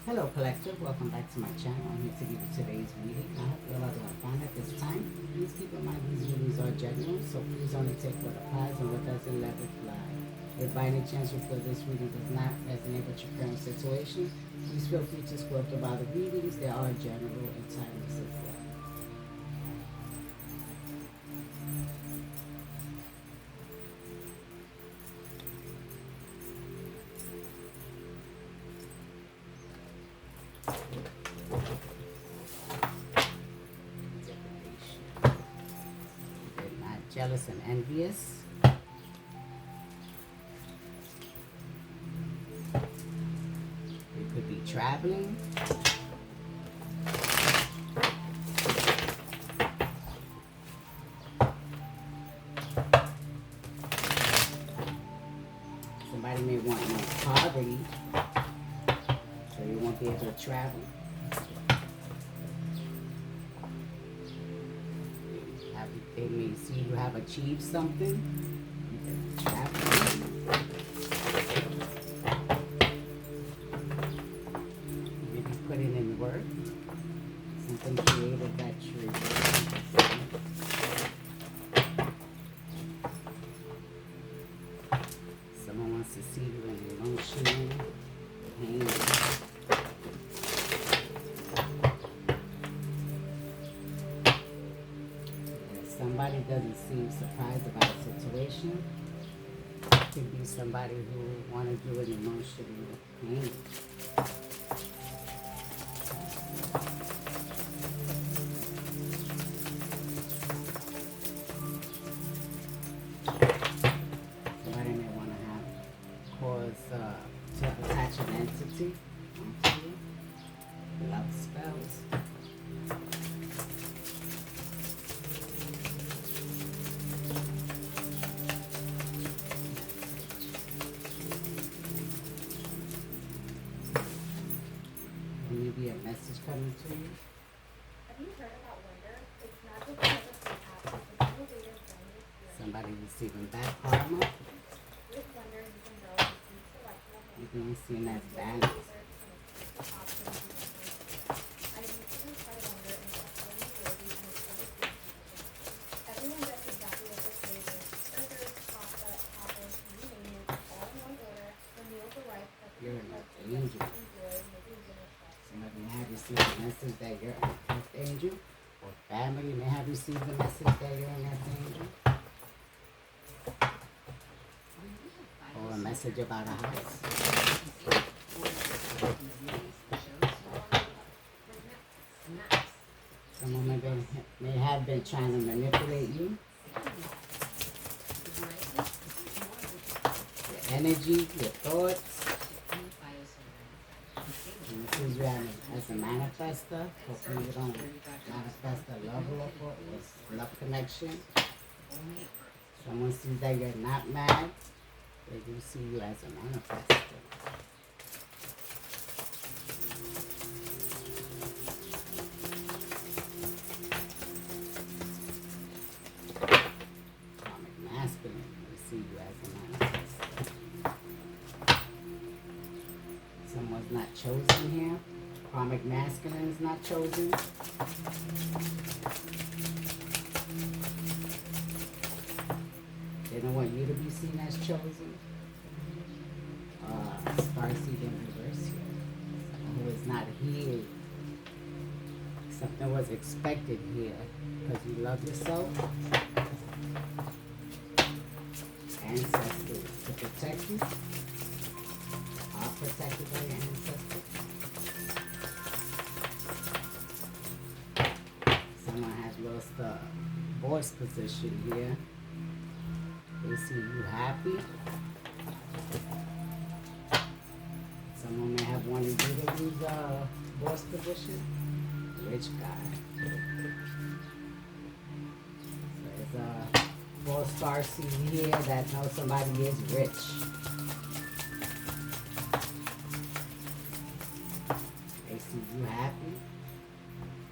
Hello Collective, welcome back to my channel. I'm here to give you today's reading. I hope you're all doing fine at this time. Please keep in mind these readings are genuine, so please only take what applies and what doesn't, let it fly. If by any chance you feel this reading does not resonate with your current situation, please feel free to scroll through other readings. They are general and timeless as well. They're not jealous and envious. You could be traveling. Somebody may want more poverty, so you won't be able to travel. They may see you have achieved something. You can travel. Maybe putting in work. Something creative that you're doing. Someone wants to see you in emotion, pain. Somebody doesn't seem surprised about a situation. Could be somebody who want to do an emotional pain. Somebody may want to have cause to attach an entity onto you. Love spells. Maybe a message coming to you. Have you heard about Wonder? It's magic never happens. It's innovative friendly. Somebody receiving back karma. With Wonder, you can build a deep selection of You can see that's balance. I recently tried Wonder in Western New Jersey and it's really tasty. Everyone gets exactly what they're craving. Burgers, pasta, tacos, you name it, all in one order. The meals arrive You're an perfectly angel. enjoy making dinner fresh. Somebody may have received a message that you're an earth angel, or family may have received a message that you're an earth angel, or a message about a house. Someone may have been trying to manipulate you. Your energy, your thoughts. And this is you as a manifester. Hopefully you don't manifest a love or love connection. Someone sees that you're not mad. They do see you as a manifester. Karmic masculine, they see you as a manifester. Someone's not chosen here. Karmic masculine is not chosen. They don't want you to be seen as chosen. Starseed in reverse here. Someone who is not here. Something was expected here because you love yourself. Ancestors to protect you. Are protected by your ancestors. Someone has lost the voice position here. They see you happy. Someone may have wanted you to lose a boss position. Rich guy. There's a full star seed here that knows somebody is rich. They see you happy.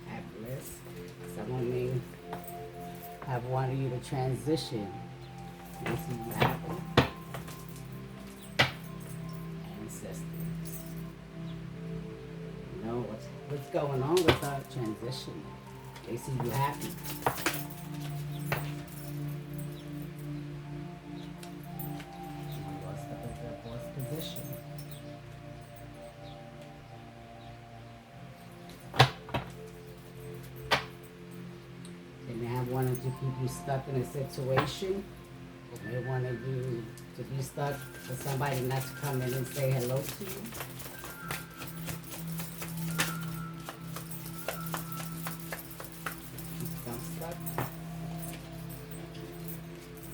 Have bliss. Someone may have wanted you to transition. They see you happy. Ancestors. know what's going on with the transition. They see you happy. You lost the boss position. They may have wanted to keep you stuck in a situation. They wanted you to be stuck for somebody not to come in and say hello to you. Keep stuck.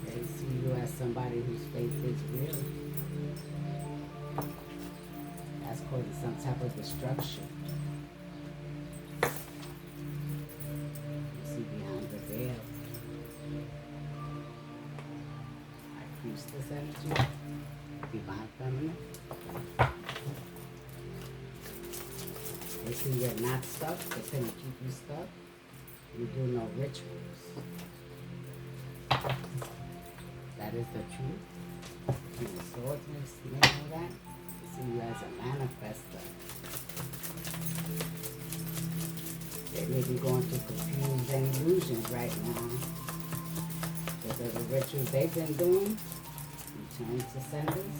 They see you as somebody whose faith is real. That's causing some type of destruction. You see behind the veil. This energy, divine feminine. They see you're not stuck, they couldn't keep you stuck. You do no rituals. That is the truth. King of Swords makes you know that. They see you as a manifester. They may be going through confused and illusions right now. Because of the rituals they've been doing. Return to senders.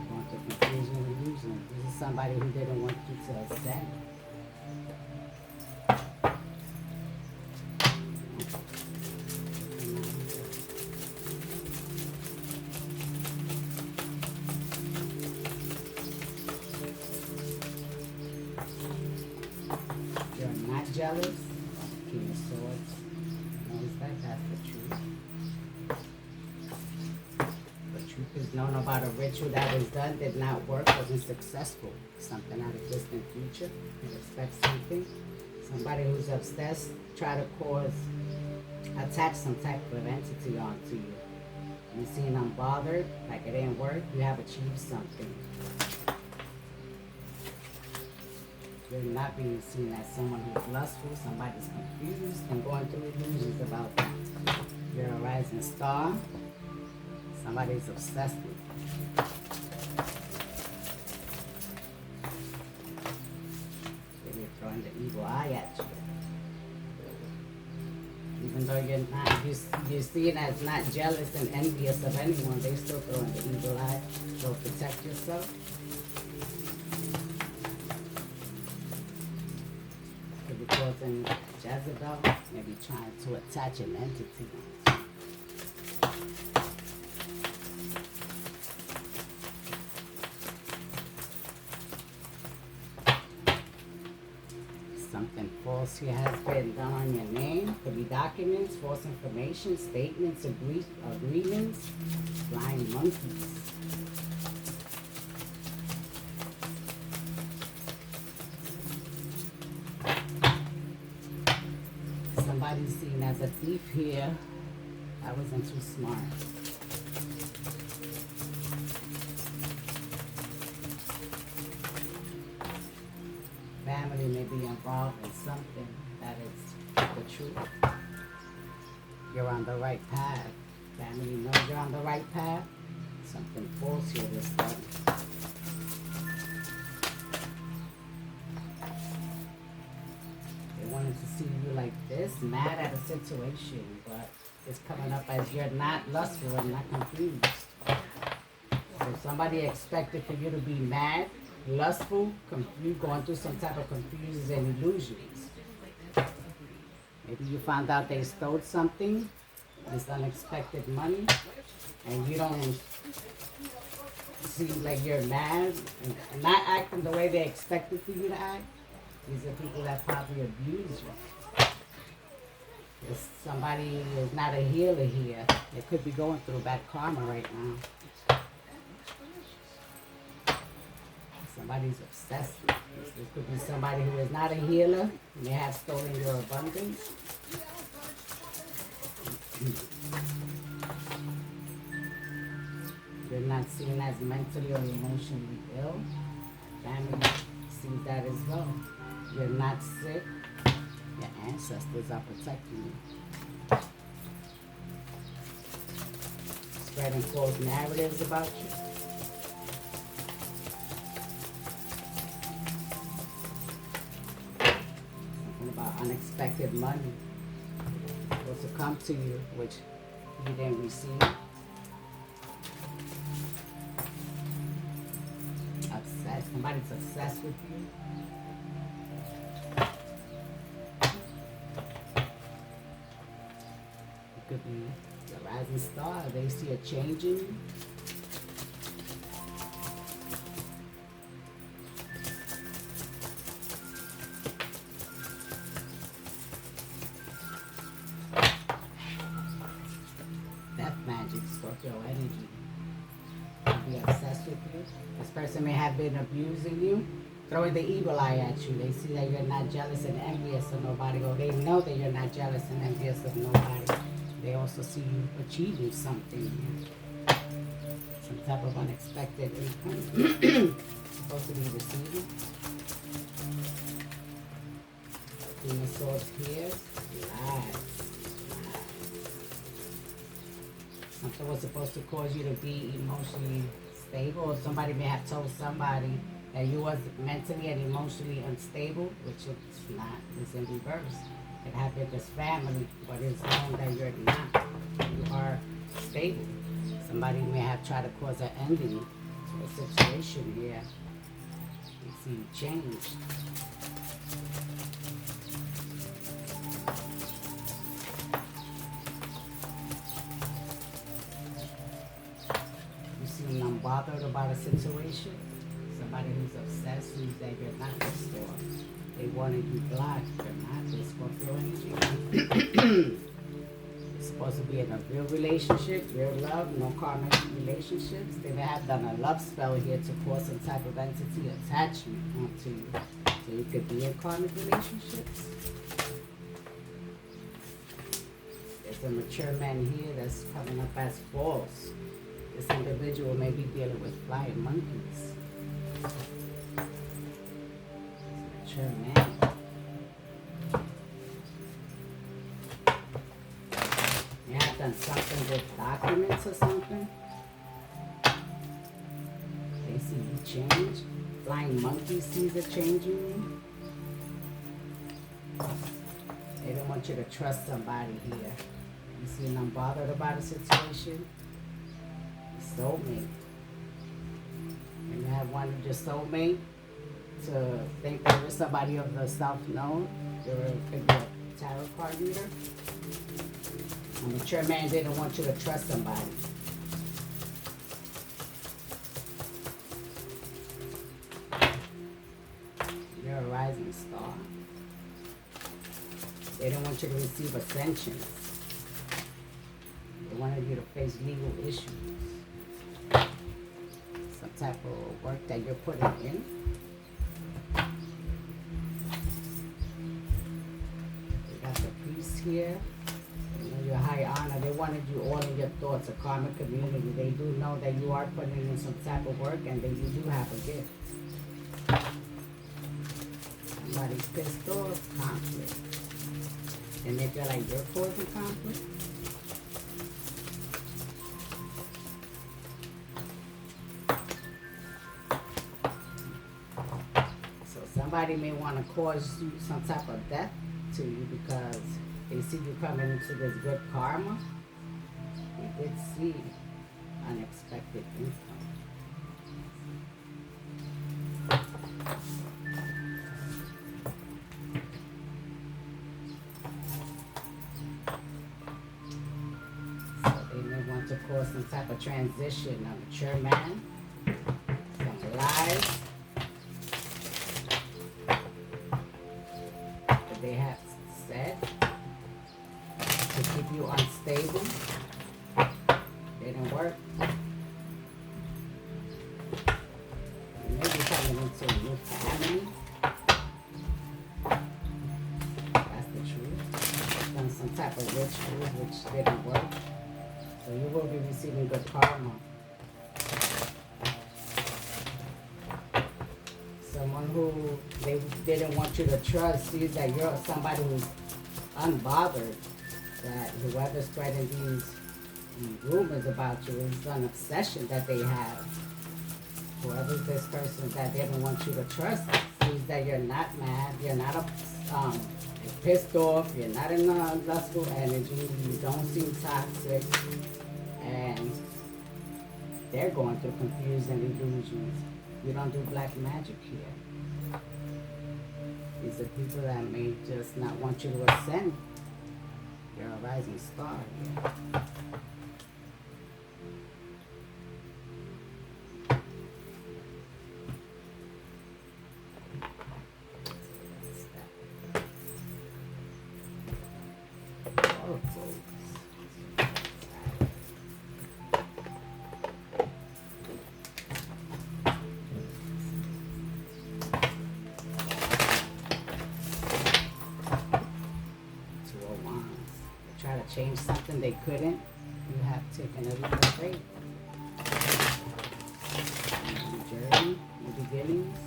Going to confusion and illusion. This is somebody who didn't want you to ascend. You're not jealous. King of Swords. Knows that that's the truth. Is known about a ritual that was done, did not work, wasn't successful. Something out of distant future. You expect something. Somebody who's obsessed, try to attach some type of entity onto you. You seem unbothered, like it didn't work, you have achieved something. You're not being seen as someone who's lustful, somebody's confused and going through illusions about that. You're a rising star. Somebody's obsessed with you. They're throwing the evil eye at you. Even though you're seen as not jealous and envious of anyone, they still throwing the evil eye. So protect yourself. Could be causing Jezebel, maybe trying to attach an entity. Something false here has been done on your name. Could be documents, false information, statements, agreements, flying monkeys. Somebody's seen as a thief here. I wasn't too smart. Family may be involved in something that is the truth. You're on the right path. Family knows you're on the right path. Something false here this time. They wanted to see you like this, mad at a situation, but it's coming up as you're not lustful and not confused. So somebody expected for you to be mad, lustful, confused, going through some type of confusions and illusions. Maybe you found out they stole something, this unexpected money, and you don't seem like you're mad and not acting the way they expected for you to act. These are people that probably abuse you. If somebody is not a healer here, they could be going through bad karma right now. Somebody's obsessed with this. This could be somebody who is not a healer. They have stolen your abundance. You're not seen as mentally or emotionally ill. Family sees that as well. You're not sick. Your ancestors are protecting you. Spreading false narratives about you. unexpected money supposed to come to you, which you didn't receive. Obsessed. Somebody's obsessed with you. It could be the rising star. They see a change in you. Death magic, Scorpio energy. Be obsessed with you. This person may have been abusing you, throwing the evil eye at you. They see that you're not jealous and envious of nobody, or they know that you're not jealous and envious of nobody. They also see you achieving something, some type of unexpected income. Supposed to be receiving. Queen of Swords here, lies. Something was supposed to cause you to be emotionally stable, or somebody may have told somebody that you was mentally and emotionally unstable, which it's not. It's in reverse. It happened as family, but it's known that you're not. You are stable. Somebody may have tried to cause an ending to a situation here. You see you change. Unbothered about a situation, somebody who's obsessed, who's that you're not restored. They wanted you blocked, you're not. This Scorpio energy. It's supposed to be in a real relationship, real love, no karmic relationships. They may have done a love spell here to cause some type of entity attachment onto you. So you could be in karmic relationships. There's a mature man here that's coming up as false. This individual may be dealing with flying monkeys. It's a mature man. You have done something with documents or something. They see you change. Flying monkey sees a change in you. They don't want you to trust somebody here. You seem unbothered about a situation. Soulmate. And you have wanted your soulmate to think that you're somebody of the self-known. You could be a tarot card reader. A mature man didn't want you to trust somebody. You're a rising star. They didn't want you to receive ascension. They wanted you to face legal issues. Type of work that you're putting in. You got the priest here. You know, your high honor. They wanted you all in your thoughts, a karmic community. They do know that you are putting in some type of work and that you do have a gift. Somebody's pissed off, conflict. And they feel like you're causing conflict. Somebody may want to cause you some type of death to you because they see you coming into this good karma. They did see unexpected income. So they may want to cause some type of transition, a mature man, some lies. They have said to keep you unstable. They didn't work. You may be coming into a new family. That's the truth. Done some type of ritual which didn't work. So you will be receiving good karma. Someone who they didn't want you to trust sees that you're somebody who's unbothered, that whoever's spreading these rumors about you is an obsession that they have. Whoever's this person that they don't want you to trust energies that you're not mad, you're not pissed off, you're not in a lustful energy, you don't seem toxic, and they're going through confusion and illusions. We don't do black magic here. These are people that may just not want you to ascend. You're a rising star here. Try to change something they couldn't. You have taken a leap of faith. New journey, new beginnings.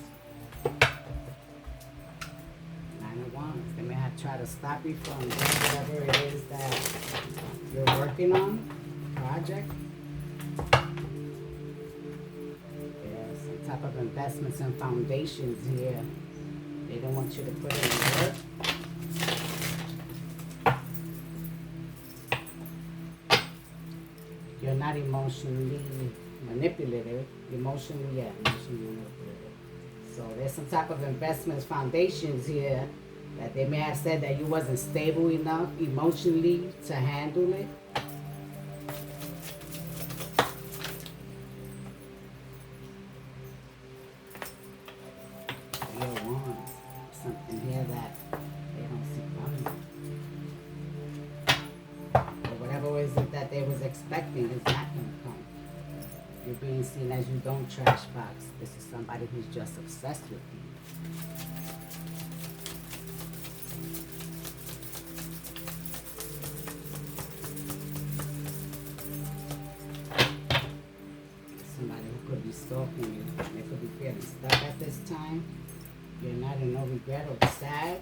9 of Wands. They may have tried to stop you from doing whatever it is that you're working on, project. There's some type of investments and foundations here. They don't want you to put in the work. You're not emotionally manipulative. Emotionally manipulative. So there's some type of investments, foundations here that they may have said that you wasn't stable enough emotionally to handle it. There Wands. Something here that they don't see coming. Whatever is it that they was expecting is not going to come. You're being seen as you don't trash box. This is somebody who's just obsessed with you. Somebody who could be stalking you. They could be feeling stuck at this time. You're not in no regret or sad.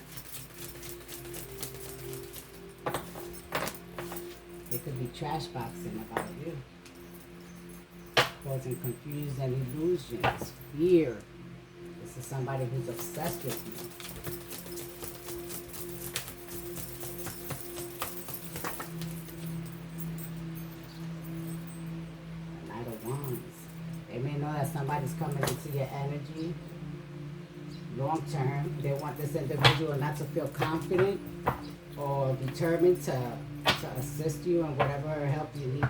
They could be trash boxing about you, causing confusion and illusions, fear. This is somebody who's obsessed with you. The Knight of Wands. They may know that somebody's coming into your energy. Long term, they want this individual not to feel confident or determined to assist you in whatever help you need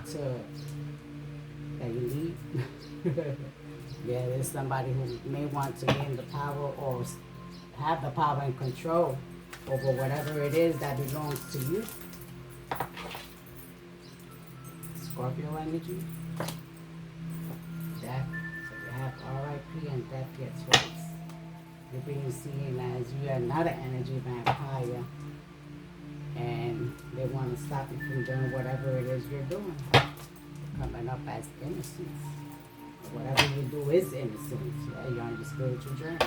that you need. Yeah, there's somebody who may want to gain the power or have the power and control over whatever it is that belongs to you. Scorpio energy. Death. So you have RIP and death here twice. You're being seen as you are not an energy vampire. And they want to stop you from doing whatever it is you're doing. Coming up as innocence. Whatever you do is innocence. Yeah, you're on your spiritual journey.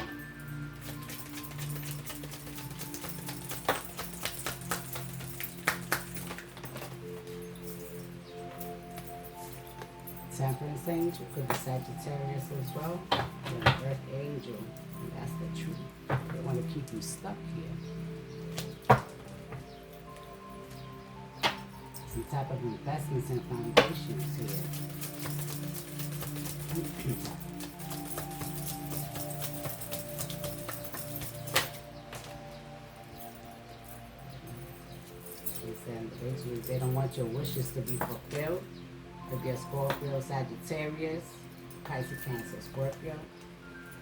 Temperance angel could be Sagittarius as well. You're an earth angel. And that's the truth. They want to keep you stuck here. Some type of investments and foundations here. They don't want your wishes to be fulfilled. Could be a Scorpio, Sagittarius, Pisces, Cancer, Scorpio.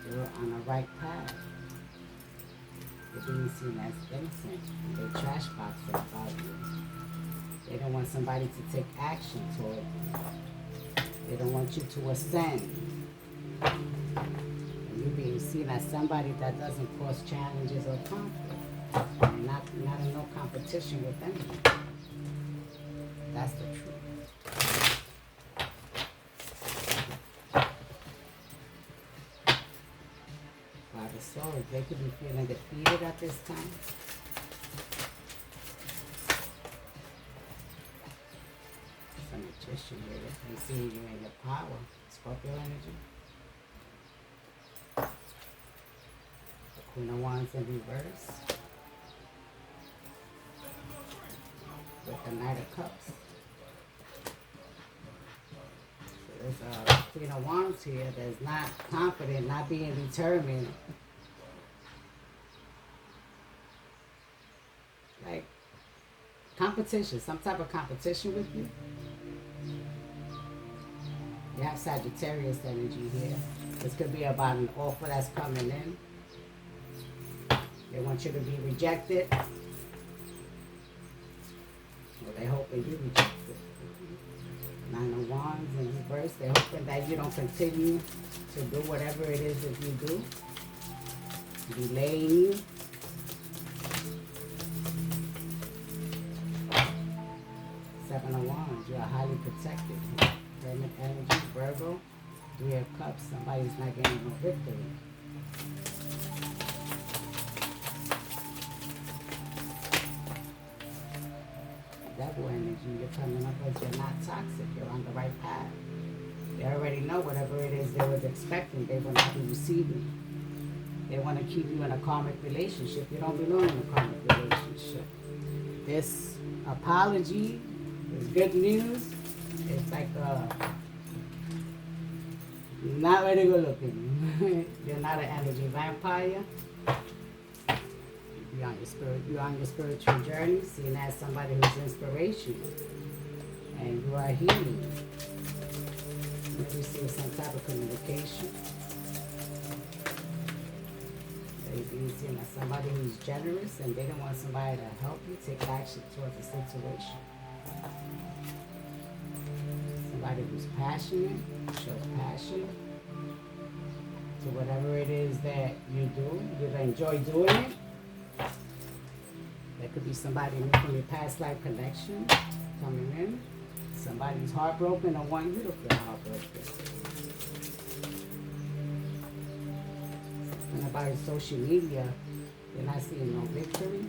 You're on the right path. You're being seen as innocent. They trash boxing about you. They don't want somebody to take action toward you. They don't want you to ascend. And you're being seen as somebody that doesn't cause challenges or conflict. And not in no competition with anyone. That's the truth. By the Swords, they could be feeling defeated at this time. Magician here. They can see you in your power. Scorpio energy. The Queen of Wands in reverse. With the Knight of Cups. So there's a Queen of Wands here that's not confident, not being determined. Like competition, some type of competition with you. You have Sagittarius energy here. This could be about an offer that's coming in. They want you to be rejected. Well, they hoping you reject it. Nine of Wands in reverse. They're hoping that you don't continue to do whatever it is that you do. Delaying you. Seven of Wands. You are highly protected. Hermit energy. Virgo. Three of Cups. Somebody's not getting no victory. Devil energy, you're coming up as you're not toxic, you're on the right path. They already know whatever it is they was expecting, they will not be receiving. They want to keep you in a karmic relationship. You don't belong in a karmic relationship. This apology, this good news, it's like not very good looking. You're not an energy vampire. You're on your spiritual journey, seen as somebody who's inspirational, and you are healing. You receive some type of communication. You're seen as somebody who's generous, and they don't want somebody to help you take action towards a situation. Somebody who's passionate, shows passion to whatever it is that you do. You enjoy doing it. There could be somebody from your past life connection coming in. Somebody who's heartbroken or want you to feel heartbroken. And about social media, you're not seeing no victory.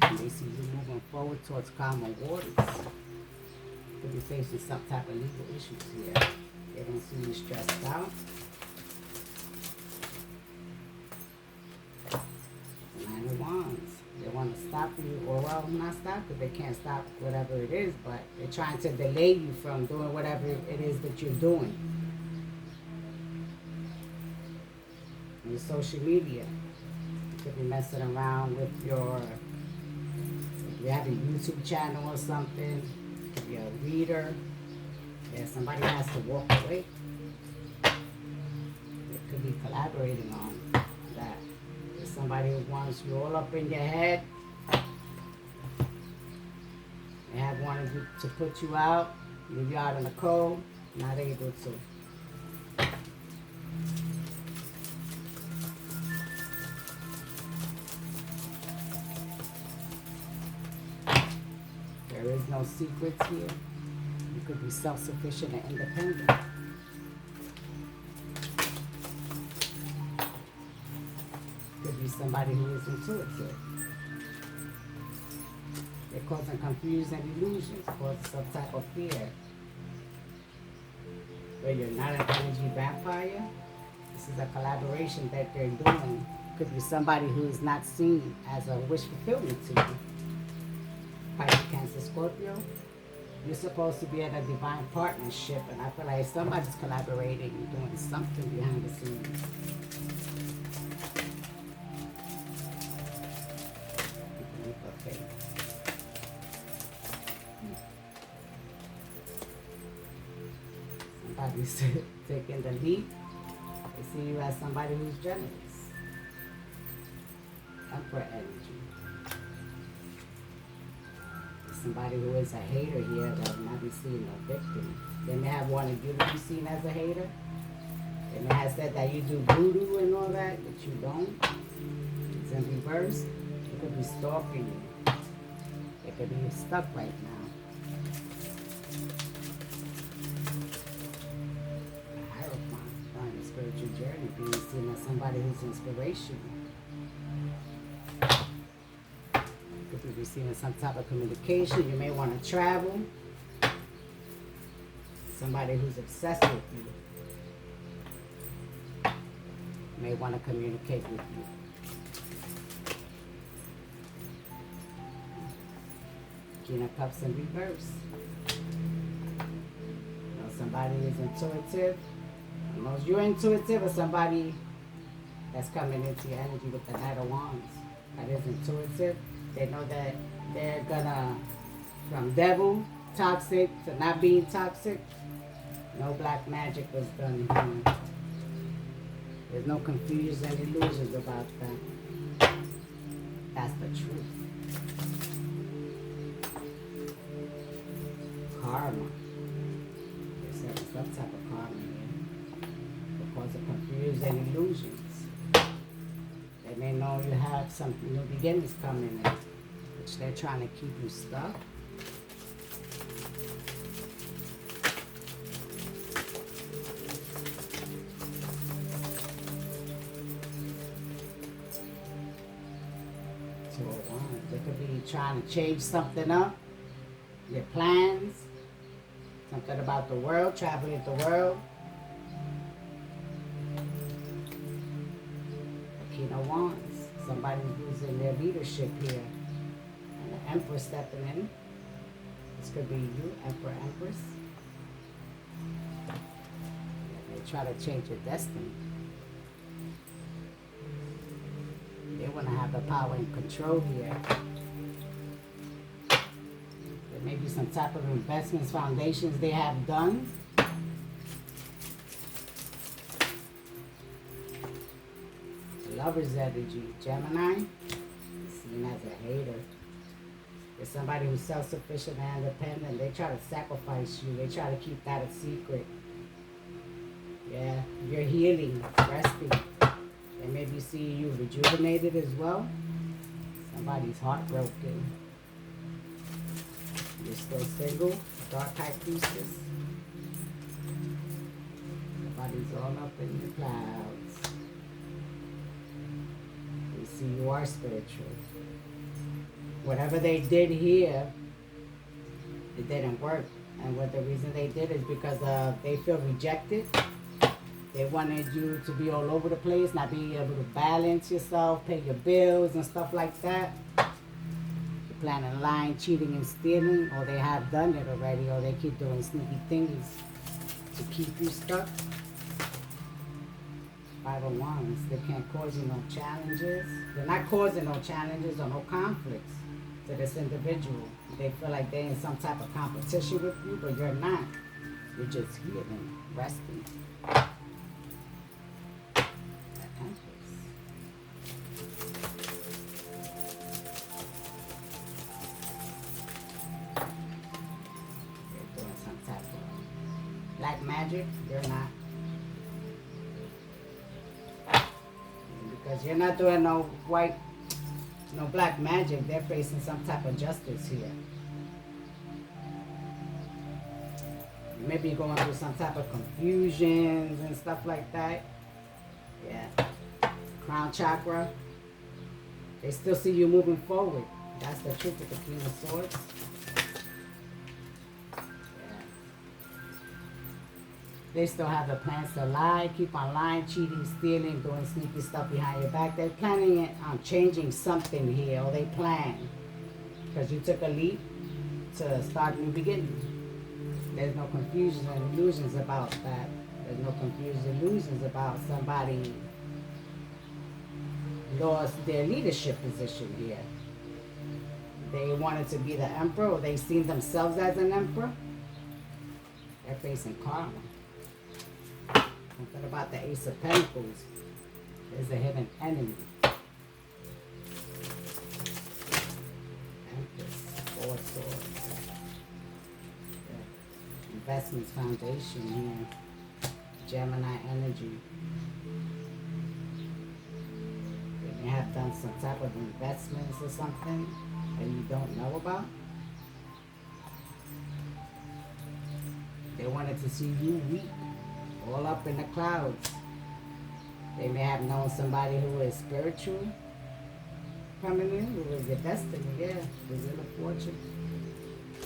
And they see you moving forward towards calmer waters. You could be facing some type of legal issues here. They don't see you stressed out. Nine of Wands. They want to stop you, or well, not stop because they can't stop whatever it is, but they're trying to delay you from doing whatever it is that you're doing. Your social media. You could be messing around with your, if you have a YouTube channel or something, you could be a reader. Yeah, somebody has to walk away. They could be collaborating on that. There's somebody who wants you all up in your head. They have wanted you to put you out, leave you out in the cold, not able to. There is no secrets here. You could be self-sufficient and independent. Could be somebody who is intuitive. They're causing confusion and illusions, causing some type of fear. But you're not an energy vampire. This is a collaboration that they're doing. Could be somebody who is not seen as a wish fulfillment to you. Pisces, Cancer, Scorpio. You're supposed to be in a divine partnership, and I feel like somebody's collaborating and doing something behind the scenes. Okay. Somebody's taking the lead. They see you as somebody who's generous. Emperor energy. Somebody who is a hater here that will not be seen a victim. They may have wanted you to be seen as a hater. They may have said that you do voodoo and all that, but you don't. It's in reverse. They could be stalking you. They could be stuck right now. The Hierophant on your spiritual journey, being seen as somebody who's inspirational. You're receiving some type of communication. You may want to travel. Somebody who's obsessed with you. may want to communicate with you. King of Cups in reverse. You know, somebody is intuitive. You know, you're intuitive, or somebody that's coming into your energy with the Knight of Wands that is intuitive. They know that they're gonna, from devil, toxic, to not being toxic. No black magic was done here. There's no confusion and illusions about that. That's the truth. Karma. There's some type of karma here. Because of confusion and illusions. They may know you have some new beginnings coming in, which they're trying to keep you stuck. They could be trying to change something up, your plans, something about the world, traveling the world. The King of Wands, somebody's losing their leadership here. And the Emperor stepping in. This could be you, Emperor, Empress. They try to change your destiny. They want to have the power and control here. There may be some type of investments, foundations they have done. Lover's energy, Gemini, seen as a hater. There's somebody who's self-sufficient and independent. They try to sacrifice you. They try to keep that a secret. Yeah, you're healing, resting. They may be seeing you rejuvenated as well. Somebody's heartbroken. You're still single, dark High Priestess. Somebody's all up in the clouds. We see you are spiritual. Whatever they did here, it didn't work. And what the reason they did is because they feel rejected. They wanted you to be all over the place, not be able to balance yourself, pay your bills and stuff like that. You're planning lying, cheating, and stealing, or they have done it already, or they keep doing sneaky things to keep you stuck. Five of Wands, they can't cause you no challenges. They're not causing no challenges or no conflicts to this individual. They feel like they're in some type of competition with you, but you're not. You're just healing, resting. Black magic, you're not. Because you're not doing no white, no black magic, they're facing some type of justice here. Maybe you're going through some type of confusions and stuff like that. Yeah. Crown chakra. They still see you moving forward. That's the truth with the King of Swords. They still have the plans to lie, keep on lying, cheating, stealing, doing sneaky stuff behind your back. They're planning on changing something here, or they plan. Because you took a leap to start new beginnings. There's no confusion and illusions about that. There's no confusion and illusions about somebody lost their leadership position here. They wanted to be the emperor, or they seen themselves as an emperor. They're facing karma. Something about the Ace of Pentacles. There's a hidden enemy. Empress, Four of Swords. Yeah. Investments foundation here. Gemini energy. They may have done some type of investments or something that you don't know about. They wanted to see you weak. All up in the clouds. They may have known somebody who is spiritual coming in, who is your destiny, yeah, who's in the fortune.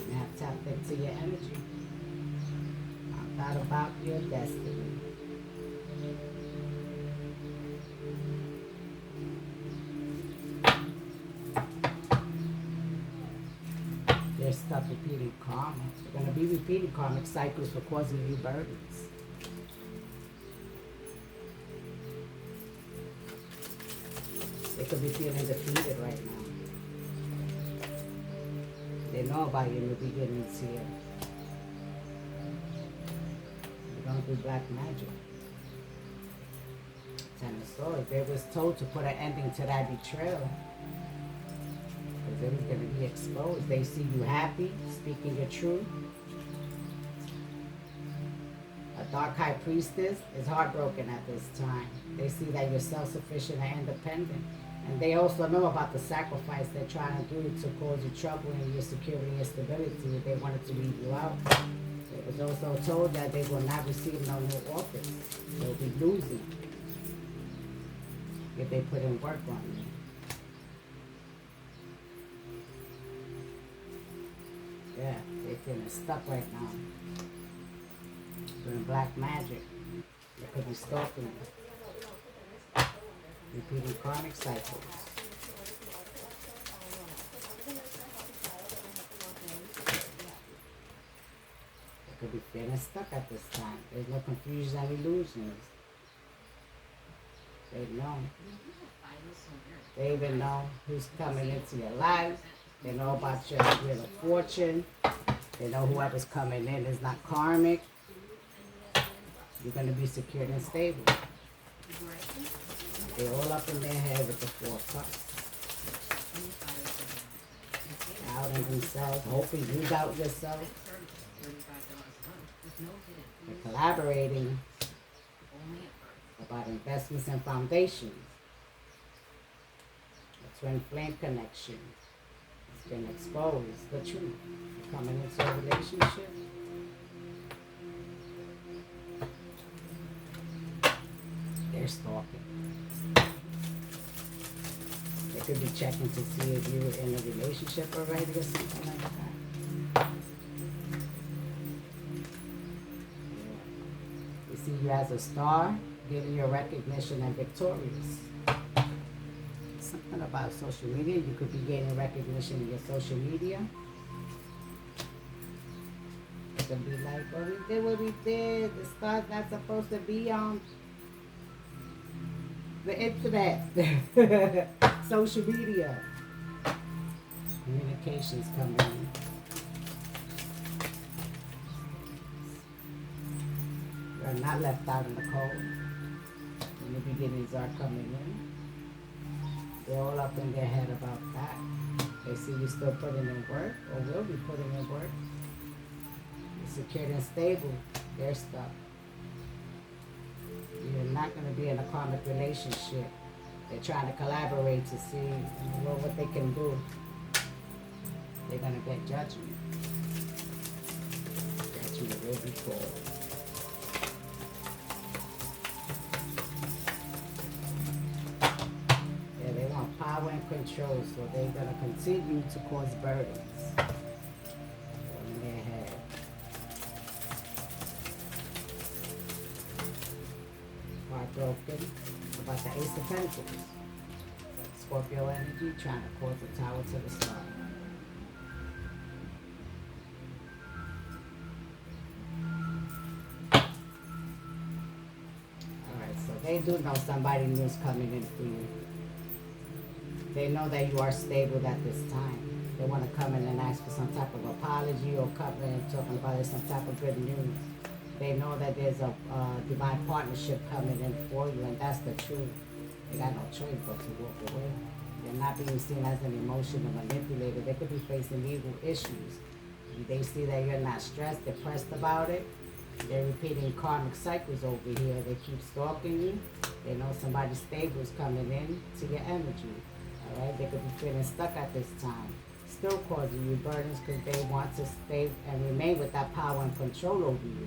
You have tapped into your energy. Thought about your destiny. stuck repeating karma. They're going to be repeating karmic cycles for causing you burdens. They could be feeling defeated right now. They know about your new beginnings here. You're going through black magic. Ten of Swords. They was told to put an ending to that betrayal. Because it was going to be exposed. They see you happy, speaking your truth. A dark high priestess is heartbroken at this time. They see that you're self-sufficient and independent. And they also know about the sacrifice they're trying to do to cause you trouble in your security and stability. They wanted to leave you out. It was also told that they will not receive no new office. They'll be losing if they put in work on you. Yeah, they're feeling stuck right now. Doing black magic. They could be stalking you. Repeating karmic cycles. They could be feeling stuck at this time. There's no confusion and illusions. They know. They even know who's coming into your life. They know about your wheel of fortune. They know whoever's coming in is not karmic. You're going to be secure and stable. They're all up in their head with the Four of Cups. Doubting themselves, hoping you doubt yourself. They're collaborating about investments and foundations. The twin flame connection. It's been exposed, the truth. Coming into a relationship. They're stalking. They could be checking to see if you were in a relationship already or something like that. They see you as a star, giving you recognition and victorious. Something about social media. You could be gaining recognition in your social media. It could be like, oh, we did what we did. The star's not supposed to be on the internet. Social media. Communications coming in. You're not left out in the cold. When the beginnings are coming in. They're all up in their head about that. They see you still putting in work, or will be putting in work. You're secured and stable. They're stuck. You're not going to be in a karmic relationship. They're trying to collaborate to see what they can do. They're going to get judgment. Judgment will be called. Power and control, so they're going to continue to cause burdens in their head. Heartbroken about the Ace of Pentacles. Scorpio energy trying to cause the Tower to the Star. Alright, so they do know somebody new is coming in for you. They know that you are stable at this time. They want to come in and ask for some type of apology or come in and talking about some type of good news. They know that there's a divine partnership coming in for you, and that's the truth. They got no choice but to walk away. They're not being seen as an emotional manipulator. They could be facing legal issues. They see that you're not stressed, depressed about it. They're repeating karmic cycles over here. They keep stalking you. They know somebody stable is coming in to your energy. Alright, they could be feeling stuck at this time, still causing you burdens because they want to stay and remain with that power and control over you.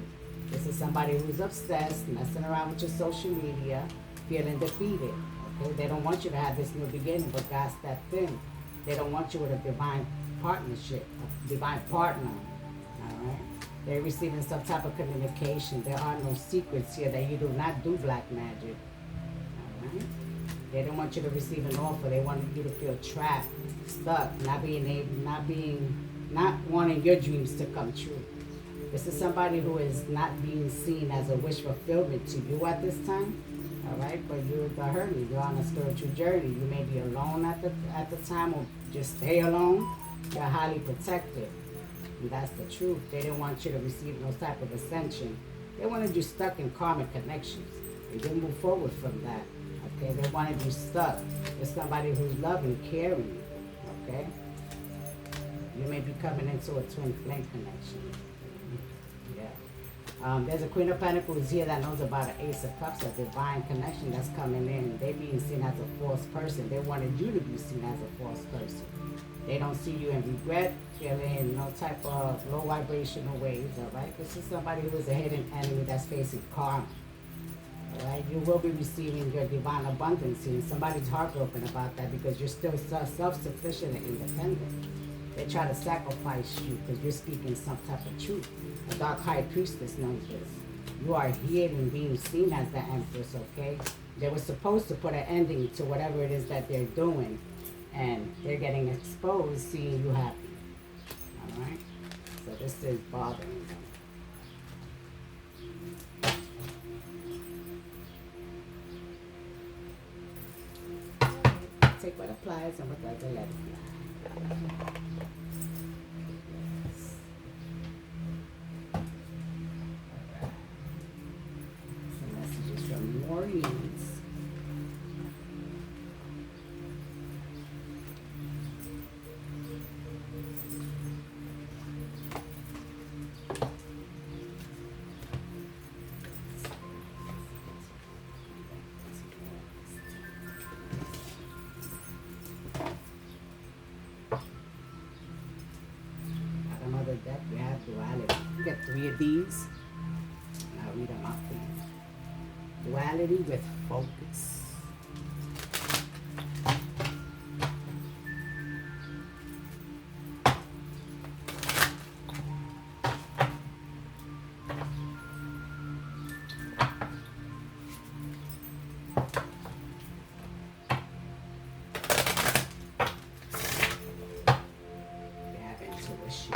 This is somebody who's obsessed, messing around with your social media, feeling defeated. Okay, they don't want you to have this new beginning, but God stepped in. They don't want you with a divine partnership, a divine partner. Alright, they're receiving some type of communication. There are no secrets here that you do not do black magic. Alright. They don't want you to receive an offer. They want you to feel trapped, stuck, not being not wanting your dreams to come true. This is somebody who is not being seen as a wish fulfillment to you at this time. All right, but you're the hermit. You're on a spiritual journey. You may be alone at the time, or just stay alone. You're highly protected, and that's the truth. They didn't want you to receive no type of ascension. They wanted you stuck in karmic connections. They didn't move forward from that. Okay, they wanted you stuck with somebody who's loving, caring. Okay, you may be coming into a twin flame connection. Yeah. There's a Queen of Pentacles here that knows about an Ace of Cups, a divine connection that's coming in. They being seen as a false person. They wanted you to be seen as a false person. They don't see you in regret, feeling no type of low vibrational waves, all right? This is somebody who is a hidden enemy that's facing karma, all right? You will be receiving your divine abundance here. Somebody's heartbroken about that because you're still self-sufficient and independent. They try to sacrifice you because you're speaking some type of truth. A dark high priestess knows this. You are here and being seen as the empress, okay? They were supposed to put an ending to whatever it is that they're doing, and they're getting exposed seeing you happy. All right? So this is bothering them. Take what applies and what doesn't, let it fly. Another deck, we have duality. We got 3 of these. And I'll read them out for you. Duality with focus. We have intuition.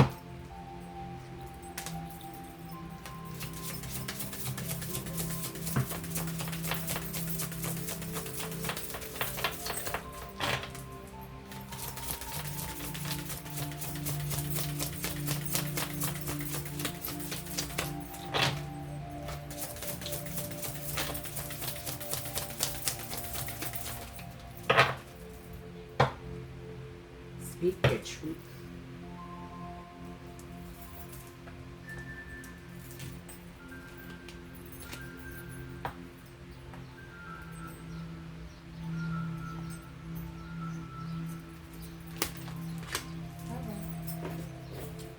Speak your truth.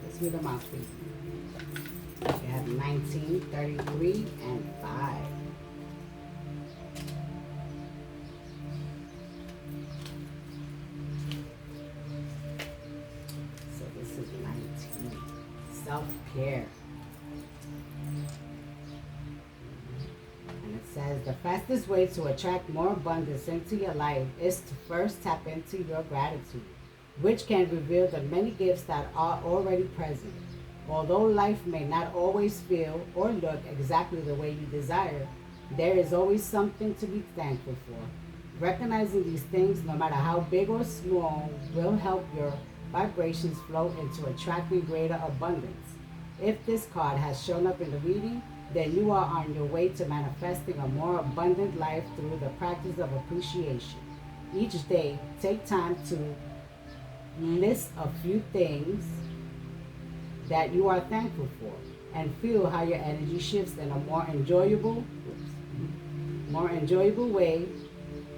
Let's read them out for you. We have 19, 33, and 5. So this is 19. Self-care. And it says the fastest way to attract more abundance into your life is to first tap into your gratitude, which can reveal the many gifts that are already present. Although life may not always feel or look exactly the way you desire, there is always something to be thankful for. Recognizing these things, no matter how big or small, will help your vibrations flow into attracting greater abundance. If this card has shown up in the reading, then you are on your way to manifesting a more abundant life through the practice of appreciation. Each day, take time to list a few things that you are thankful for and feel how your energy shifts in a more enjoyable way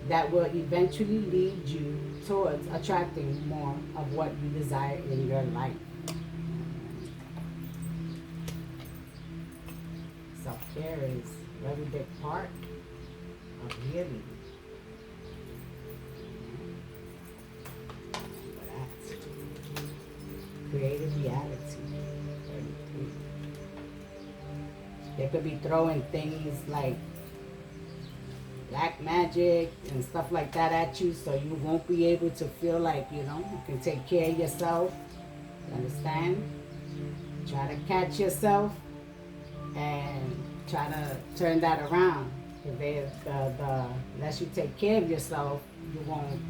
that will eventually lead you towards attracting more of what you desire in your life. Self-care is a very big part of healing. Creative reality. 33. They could be throwing things like black magic and stuff like that at you, so you won't be able to feel like, you can take care of yourself. You understand? Try to catch yourself and try to turn that around. If the unless you take care of yourself, you won't,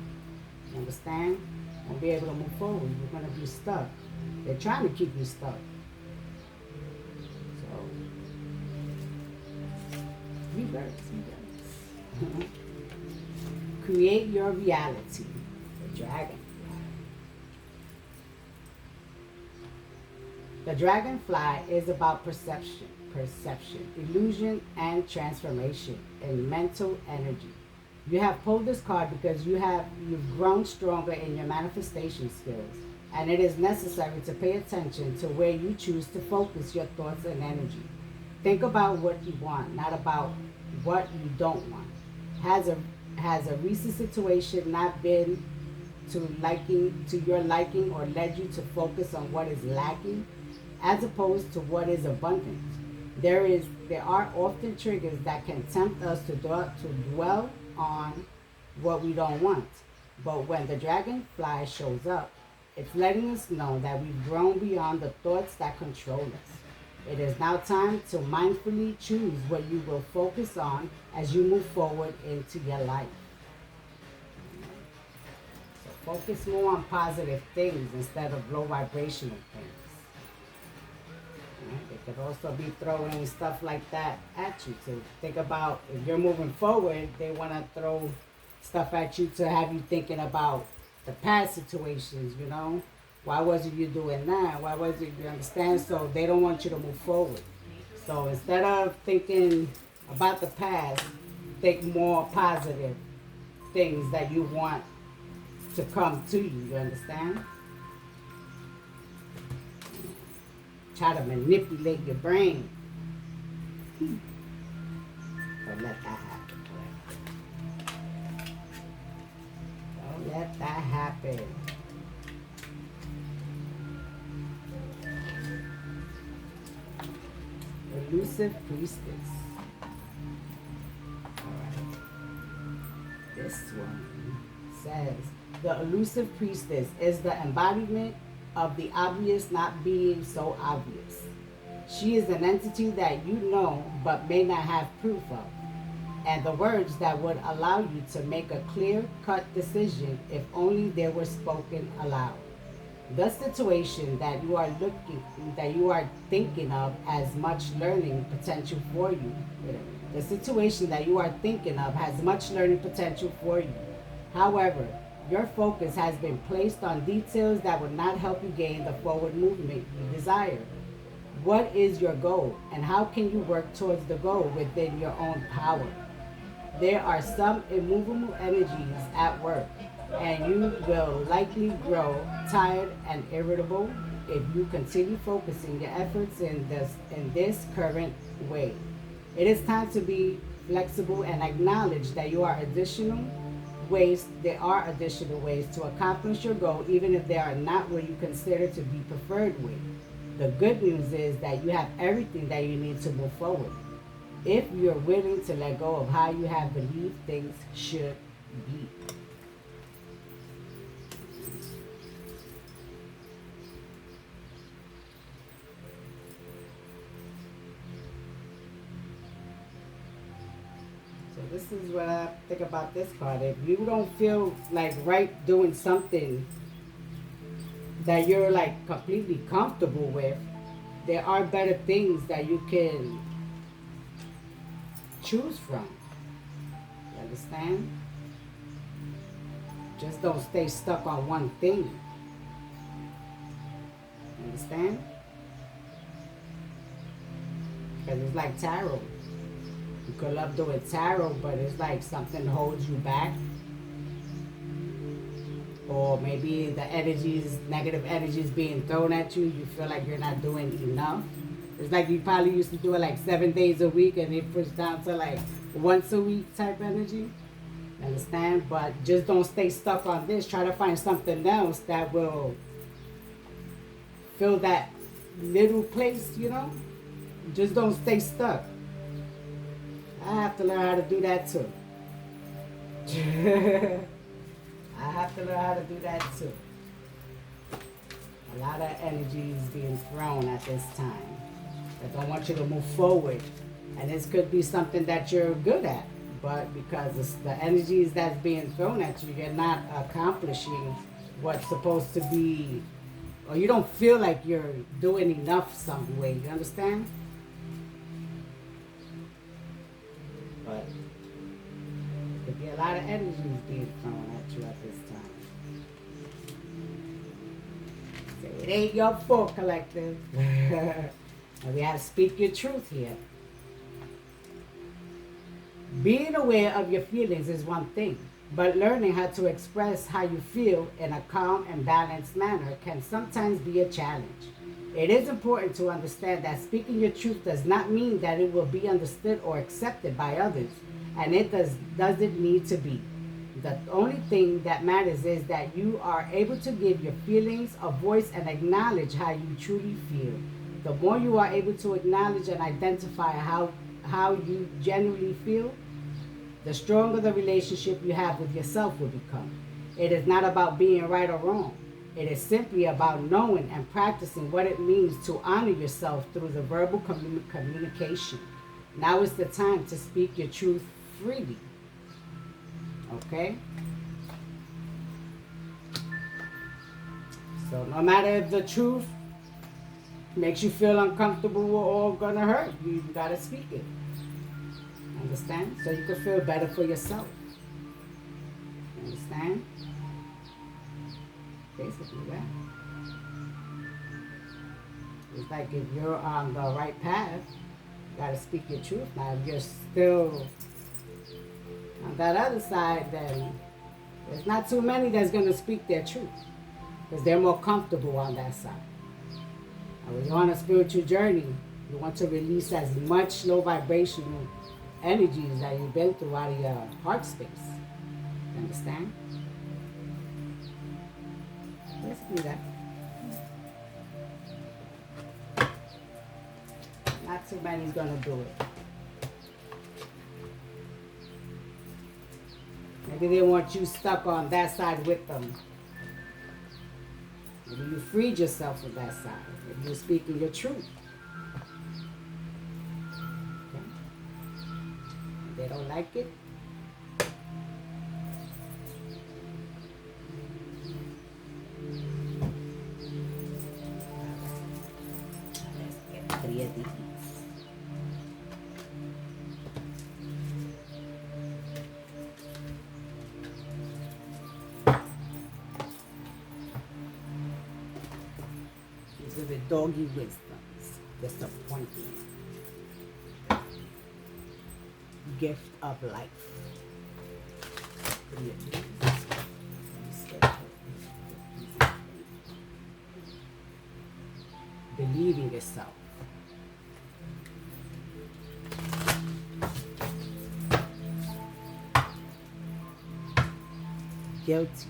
you understand? Won't be able to move forward. You're gonna be stuck. They're trying to keep you stuck. So reverse. Create your reality. The dragon. The dragonfly is about perception, illusion, and transformation in mental energy. You have pulled this card because you've grown stronger in your manifestation skills, and it is necessary to pay attention to where you choose to focus your thoughts and energy. Think about what you want, not about what you don't want. Has a recent situation not been to your liking or led you to focus on what is lacking as opposed to what is abundant? There are often triggers that can tempt us to dwell on what we don't want. But when the dragonfly shows up, it's letting us know that we've grown beyond the thoughts that control us. It is now time to mindfully choose what you will focus on as you move forward into your life. So focus more on positive things instead of low vibrational things. Right? They could also be throwing stuff like that at you to think about. If you're moving forward, they want to throw stuff at you to have you thinking about the past situations, you know. Why wasn't you doing that? Why wasn't you understand? So they don't want you to move forward. So instead of thinking about the past, think more positive things that you want to come to you. You understand? Try to manipulate your brain. Don't let that happen. Don't let that happen. Elusive priestess. Alright. This one says the elusive priestess is the embodiment of the obvious not being so obvious. She is an entity that you know but may not have proof of, and the words that would allow you to make a clear-cut decision if only they were spoken aloud. The situation that you are thinking of as much learning potential for you. The situation that you are thinking of has much learning potential for you. However, your focus has been placed on details that will not help you gain the forward movement you desire. What is your goal, and how can you work towards the goal within your own power? There are some immovable energies at work, and you will likely grow tired and irritable if you continue focusing your efforts in this current way. It is time to be flexible and acknowledge that there are additional ways to accomplish your goal, even if they are not what you consider to be preferred way. The good news is that you have everything that you need to move forward, if you're willing to let go of how you have believed things should be. So this is what I think about this card. If you don't feel like right doing something that you're like completely comfortable with, there are better things that you can choose from. You understand? Just don't stay stuck on one thing. You understand? Because it's like tarot. You could love doing tarot, but it's like something holds you back. Or maybe the negative energies being thrown at you, you feel like you're not doing enough. It's like you probably used to do it like 7 days a week and it pushed down to like once a week type energy. Understand? But just don't stay stuck on this. Try to find something else that will fill that little place, you know? Just don't stay stuck. I have to learn how to do that too. I have to learn how to do that too. A lot of energy is being thrown at this time. I don't want you to move forward. And this could be something that you're good at, but because it's the energies that's being thrown at you, you're not accomplishing what's supposed to be, or you don't feel like you're doing enough some way. You understand? But there could be a lot of energies being thrown at you at this time. So it ain't your fault, collective. And we have to speak your truth here. Being aware of your feelings is one thing, but learning how to express how you feel in a calm and balanced manner can sometimes be a challenge. It is important to understand that speaking your truth does not mean that it will be understood or accepted by others, and it doesn't need to be. The only thing that matters is that you are able to give your feelings a voice and acknowledge how you truly feel. The more you are able to acknowledge and identify how you genuinely feel, the stronger the relationship you have with yourself will become. It is not about being right or wrong. It is simply about knowing and practicing what it means to honor yourself through the verbal communication. Now is the time to speak your truth freely. Okay? So no matter if the truth makes you feel uncomfortable or gonna hurt, you gotta speak it. Understand? So you can feel better for yourself. Understand? Basically that. It's like if you're on the right path, you gotta speak your truth. Now if you're still on that other side, then there's not too many that's gonna speak their truth. Because they're more comfortable on that side. And when you're on a spiritual journey, you want to release as much low vibrational energies that you've been through out of your heart space. You understand? Basically that. Not too many's gonna do it. Maybe they want you stuck on that side with them. Maybe you freed yourself from that side. Maybe you're speaking your truth. Okay? If they don't like it, let's get 3 of these. These are the doggy wisdoms, disappointment, gift of life. 3 of these. Believe in yourself. Guilty.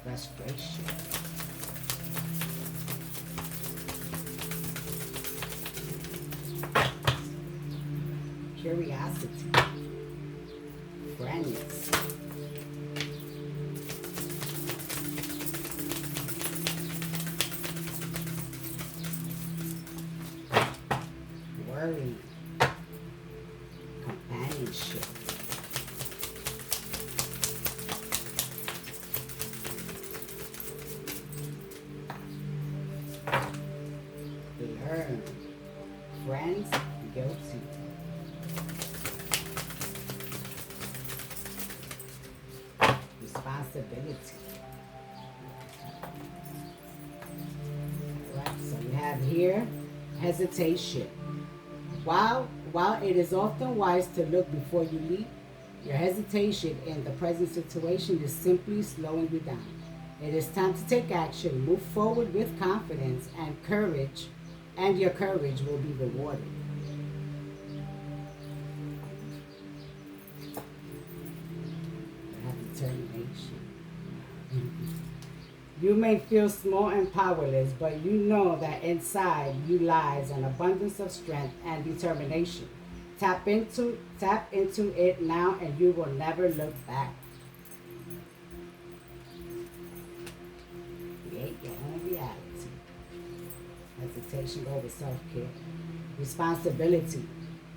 Frustration. Curiosity. Friends. Worry. Companionship. Learn. Friends. Guilty. Responsibility. Right, so we have here hesitation. While it is often wise to look before you leap, your hesitation in the present situation is simply slowing you down. It is time to take action, move forward with confidence and courage, and your courage will be rewarded. You have determination. You may feel small and powerless, but you know that inside you lies an abundance of strength and determination. Tap into it now and you will never look back. Create your own reality. Hesitation over self-care. Responsibility.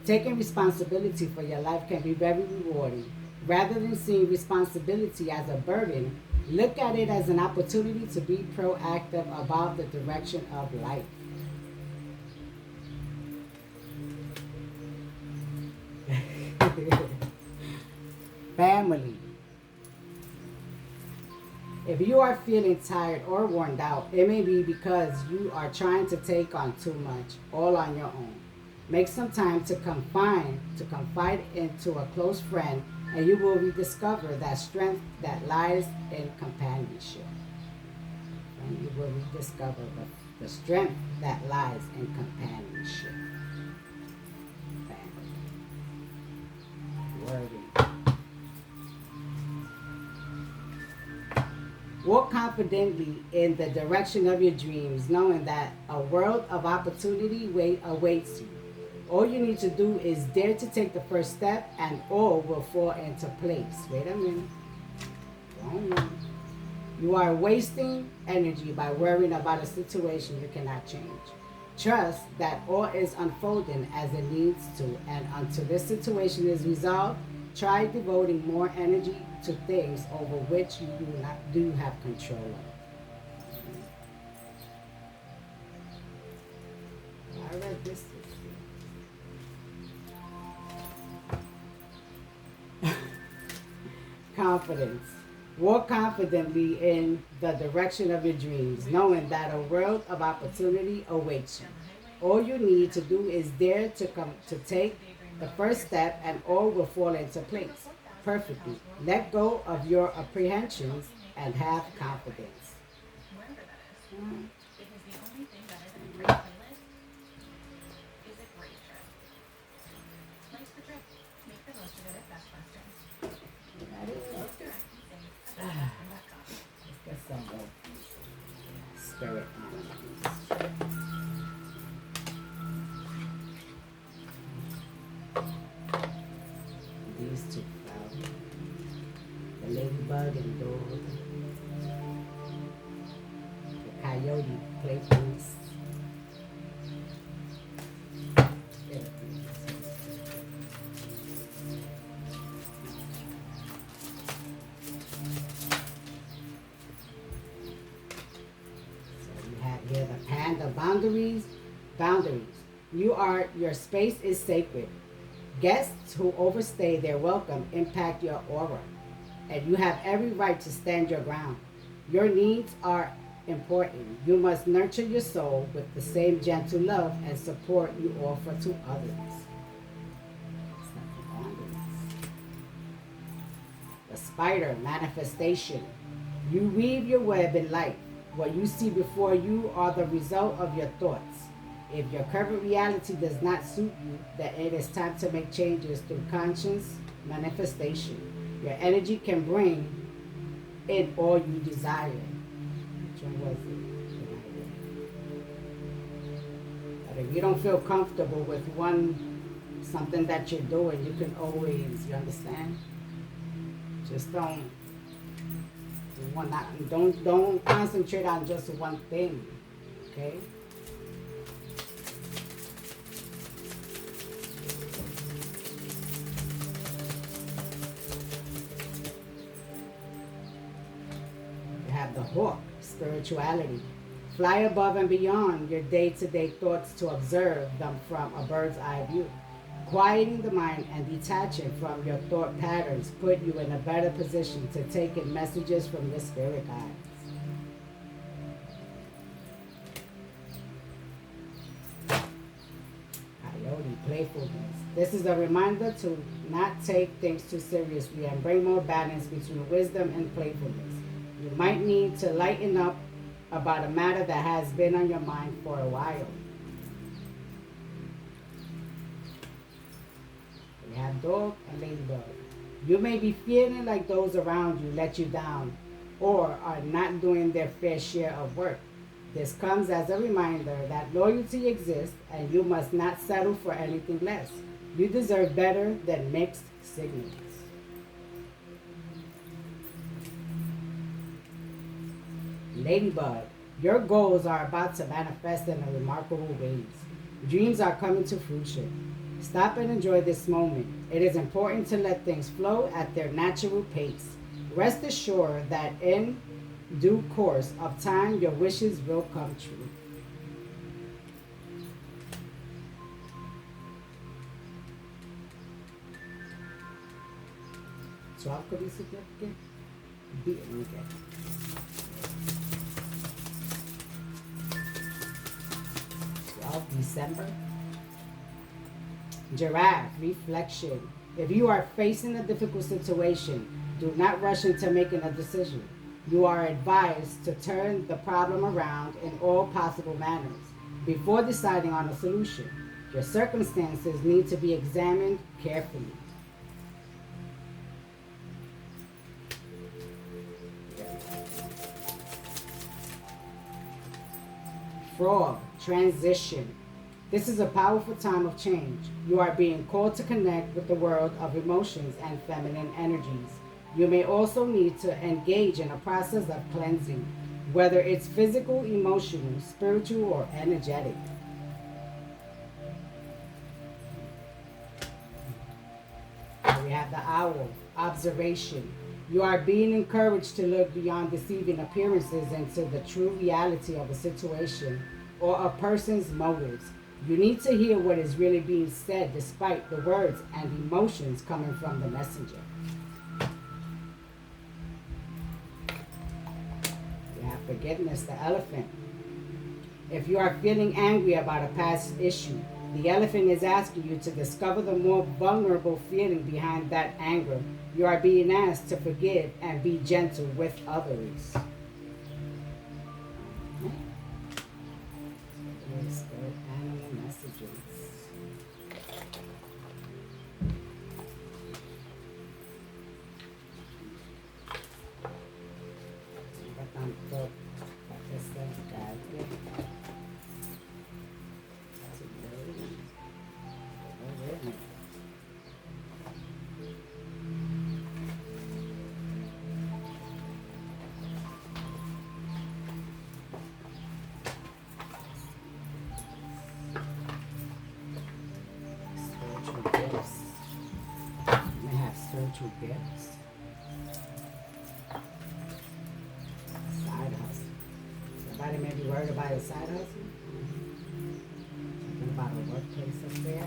Taking responsibility for your life can be very rewarding. Rather than seeing responsibility as a burden, look at it as an opportunity to be proactive about the direction of life. Family. If you are feeling tired or worn out, it may be because you are trying to take on too much all on your own. Make some time to confide into a close friend, and you will rediscover that strength that lies in companionship. And you will rediscover the strength that lies in companionship. Family. Wording. Walk confidently in the direction of your dreams, knowing that a world of opportunity awaits you. All you need to do is dare to take the first step, and all will fall into place. Wait a minute. Wrong one. You are wasting energy by worrying about a situation you cannot change. Trust that all is unfolding as it needs to, and until this situation is resolved, try devoting more energy to things over which you do have control of. I read this. Confidence. Walk confidently in the direction of your dreams, knowing that a world of opportunity awaits you. All you need to do is dare to take the first step, and all will fall into place perfectly. Let go of your apprehensions and have confidence. Mm. That is okay. Let's get some more spirit animals. These two flowers. The ladybug and dog. The coyote playfulness. Here the panda boundaries. Boundaries. Your space is sacred. Guests who overstay their welcome impact your aura, and you have every right to stand your ground. Your needs are important. You must nurture your soul with the same gentle love and support you offer to others. The spider manifestation. You weave your web in light. What you see before you are the result of your thoughts. If your current reality does not suit you, then it is time to make changes through conscious manifestation. Your energy can bring in all you desire. Which one was it? But if you don't feel comfortable with something that you're doing, you can always, you understand? Just don't concentrate on just one thing, okay? You have the hawk, spirituality. Fly above and beyond your day-to-day thoughts to observe them from a bird's eye view. Quieting the mind and detaching from your thought patterns put you in a better position to take in messages from your spirit guides. Coyote, playfulness. This is a reminder to not take things too seriously and bring more balance between wisdom and playfulness. You might need to lighten up about a matter that has been on your mind for a while. We have dog and ladybug. You may be feeling like those around you let you down. or are not doing their fair share of work. This comes as a reminder that loyalty exists and you must not settle for anything less. You deserve better than mixed signals. Ladybug, your goals are about to manifest in a remarkable ways. Dreams are coming to fruition. Stop and enjoy this moment. It is important to let things flow at their natural pace. Rest assured that in due course of time, your wishes will come true. So how could be significant? Be okay. 12 December. Giraffe, reflection. If you are facing a difficult situation, do not rush into making a decision. You are advised to turn the problem around in all possible manners before deciding on a solution. Your circumstances need to be examined carefully. Frog, transition. This is a powerful time of change. You are being called to connect with the world of emotions and feminine energies. You may also need to engage in a process of cleansing, whether it's physical, emotional, spiritual, or energetic. Here we have the owl, observation. You are being encouraged to look beyond deceiving appearances into the true reality of a situation or a person's motives. You need to hear what is really being said despite the words and emotions coming from the messenger. You have forgiveness, the elephant. If you are feeling angry about a past issue, the elephant is asking you to discover the more vulnerable feeling behind that anger. You are being asked to forgive and be gentle with others. Yes, good animal messages. Spiritual gifts. You may have spiritual gifts. Side hustle. Somebody may be worried about a side hustle. Something about a workplace affair.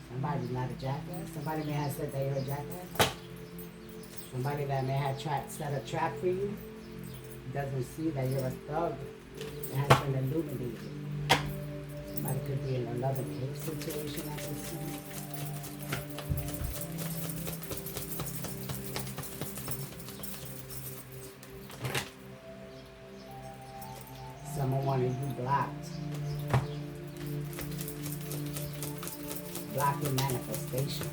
Somebody's not a jackass. Somebody may have said that you're a jackass. Somebody that may have set a trap for you doesn't see that you're a thug. It has been illuminated. Somebody could be in a love and hate situation at this time. Someone wanted you blocked. Block your manifestation.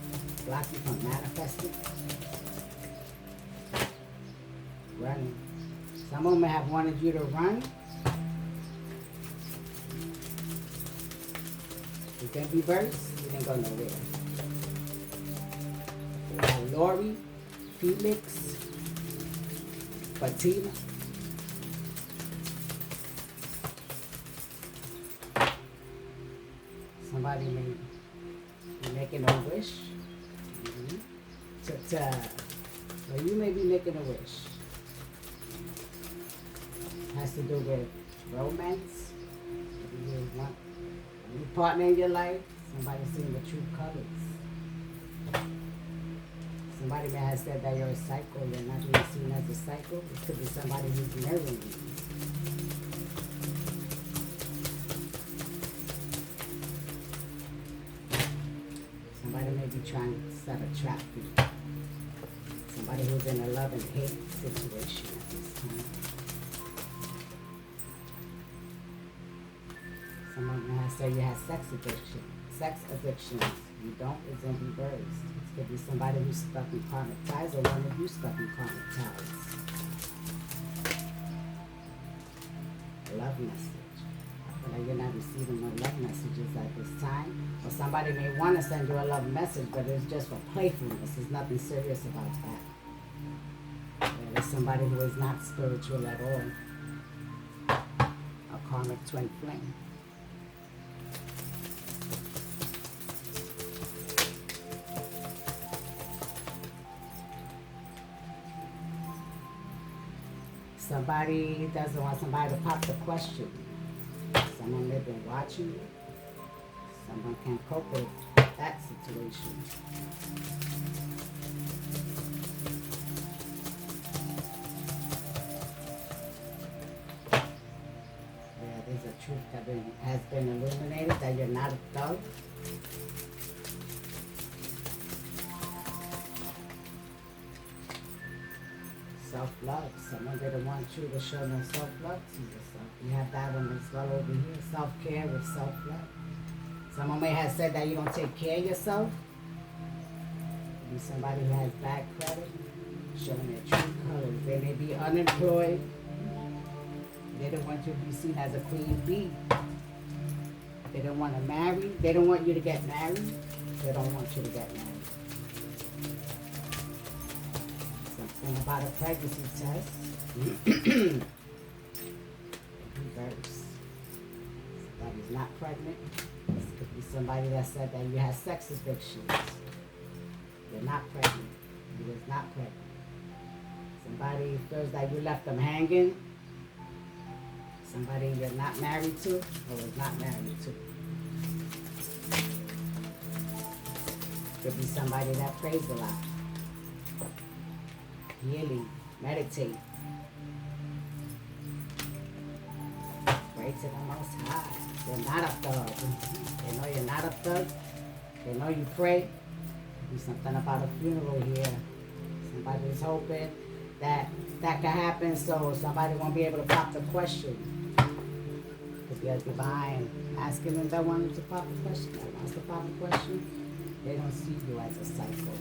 Block you from manifesting. Running. Someone may have wanted you to run. You can reverse. You didn't go nowhere. We have Lori, Felix, Fatima. Somebody may be making a wish. So you may be making a wish. Has to do with romance. You want a new partner in your life. Somebody seeing the true colors. Somebody may have said that you're a psycho. You're not being seen as a psycho. It could be somebody who's mirroring you. Somebody may be trying to set a trap for you. Somebody who's in a love and hate situation at this time. Someone has said you have sex addiction. Sex addictions. You don't, it's in reverse. It could be somebody who's stuck in karmic ties or one of you stuck in karmic ties. Love message. I feel like you're not receiving no love messages at this time. Or somebody may want to send you a love message, but it's just for playfulness. There's nothing serious about that. There's somebody who is not spiritual at all. A karmic twin flame. Somebody doesn't want somebody to pop the question. Someone may have been watching you. Someone can't cope with that situation. Yeah, there's a truth that has been illuminated, that you're not a thug. Self-love. Someone didn't want you to show no self-love to yourself. You have that one as well over here. Self-care with self-love. Someone may have said that you don't take care of yourself. Maybe somebody who has bad credit, showing their true colors. They may be unemployed. They don't want you to be seen as a queen bee. They don't want to marry. They don't want you to get married. They don't want you to get married. Something about a pregnancy test. Reverse. Somebody's not pregnant. This could be somebody that said that you have sex addictions. You're not pregnant. You was not pregnant. Somebody feels that you left them hanging. Somebody you're not married to or was not married to. Could be somebody that prays a lot. Healing, meditate. Pray to the Most High. You're not a thug. They know you're not a thug. They know you pray. Do something about a funeral here. Somebody's hoping that that can happen, so somebody won't be able to pop the question. Could be a divine asking them that wanted to pop the question. That wants to pop the question. They don't see you as a cycle.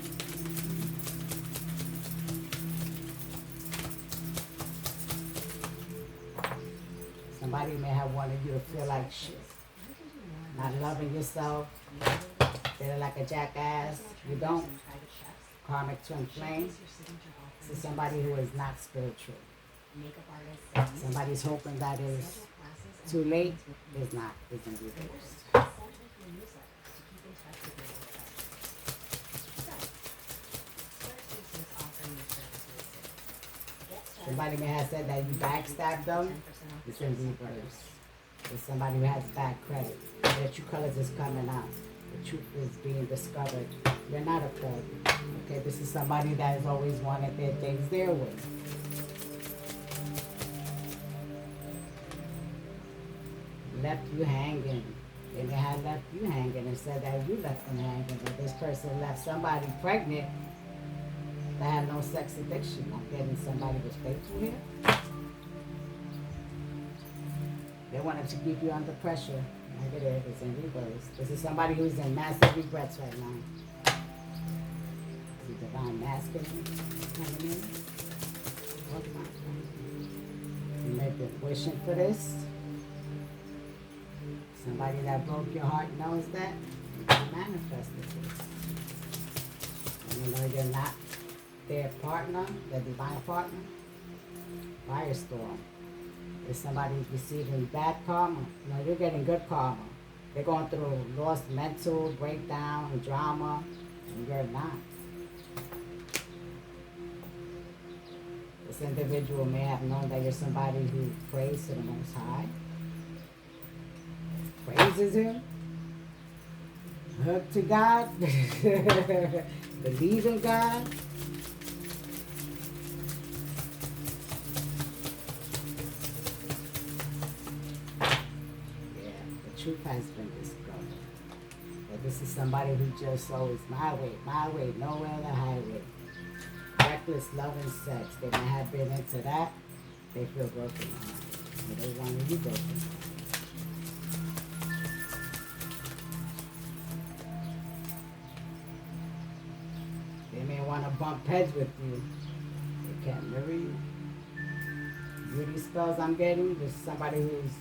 Somebody may have wanted you to feel like shit. Not loving yourself. Feeling like a jackass. You don't. Karmic twin flame. This is somebody who is not spiritual. Somebody's hoping that is too late. It's not. It's in reverse. Somebody may have said that you backstabbed them. It's in reverse. There's somebody who has bad credit. Their true colors is coming out. The truth is being discovered. You're not a thug. Okay, this is somebody that has always wanted their things their way. Left you hanging. They may have left you hanging and said that you left them hanging, but this person left somebody pregnant that had no sex addiction. I'm getting somebody was faithful here. They wanted to keep you under pressure. Negative is in reverse. This is somebody who's in massive regrets right now. The divine masculine coming in. You may be wishing for this. Somebody that broke your heart knows that. You can manifest this. And you know you're not their partner, their divine partner. Firestorm. If somebody's receiving bad karma, you know, you're getting good karma. They're going through lost mental breakdown and drama, and you're not. This individual may have known that you're somebody who prays to the Most High, praises Him, hook to God, believe in God. Truth has been discovered. But this is somebody who just always my way, no other highway. Reckless love and sex. They may have been into that. They feel broken. They want you broken. bump heads with you. They can't mirror you. Beauty spells I'm getting. There's somebody who's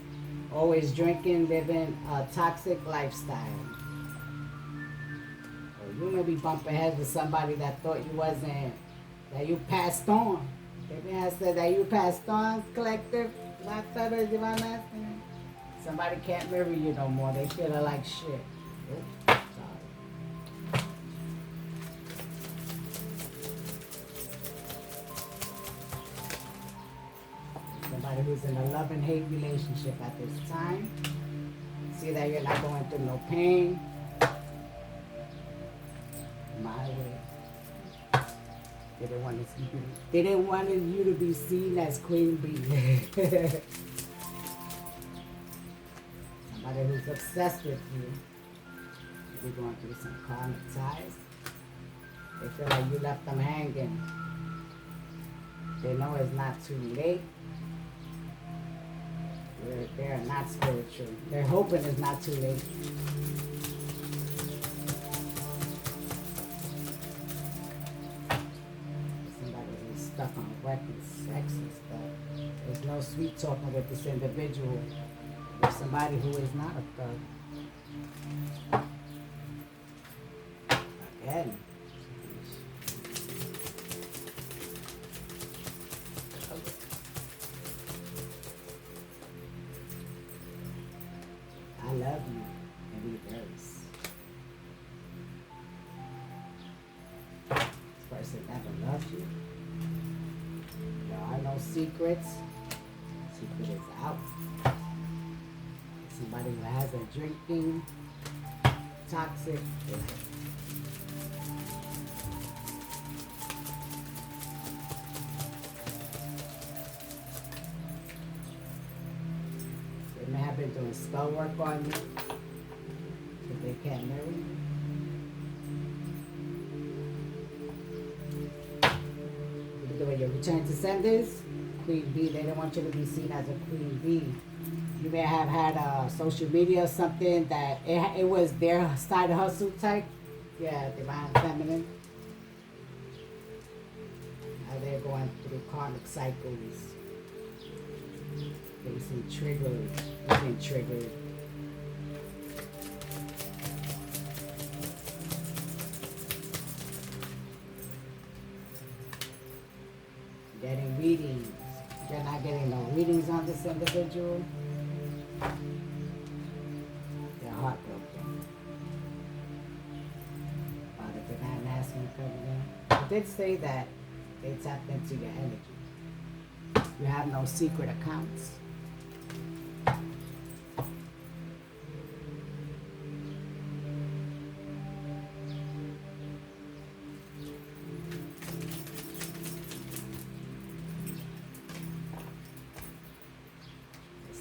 always drinking, living a toxic lifestyle. Or you may be bumping heads with somebody that thought you wasn't, that you passed on. They may have said that you passed on, collective, black feather, divine masculine. Somebody can't mirror you no more. They feel like shit. Oops, sorry. Somebody who's in a love and hate relationship at this time. See that you're not going through no pain. My way. They didn't want to see you. They didn't want you to be seen as Queen Bee. Somebody who's obsessed with you. They're going through some karmic ties. They feel like you left them hanging. They know it's not too late. They're not spiritual. They're hoping it's not too late. Somebody who's stuck on weapons, sex and stuff. There's no sweet talking with this individual. There's somebody who is not a thug. Again. I love you in reverse. This person never loved you. There are no secrets. Secret is out. Somebody who has a drinking, toxic life. They may have been doing spell work on you, but they can't marry you. You're doing your return to senders, Queen Bee. They don't want you to be seen as a Queen Bee. You may have had social media or something that it was their side hustle type. Yeah, divine feminine. Now they're going through karmic cycles. Facing triggers, being triggered. Getting readings. You're not getting no readings on this individual. They're heartbroken. Father Divine Masculine coming in. I did say that they tapped into your energy. You have no secret accounts.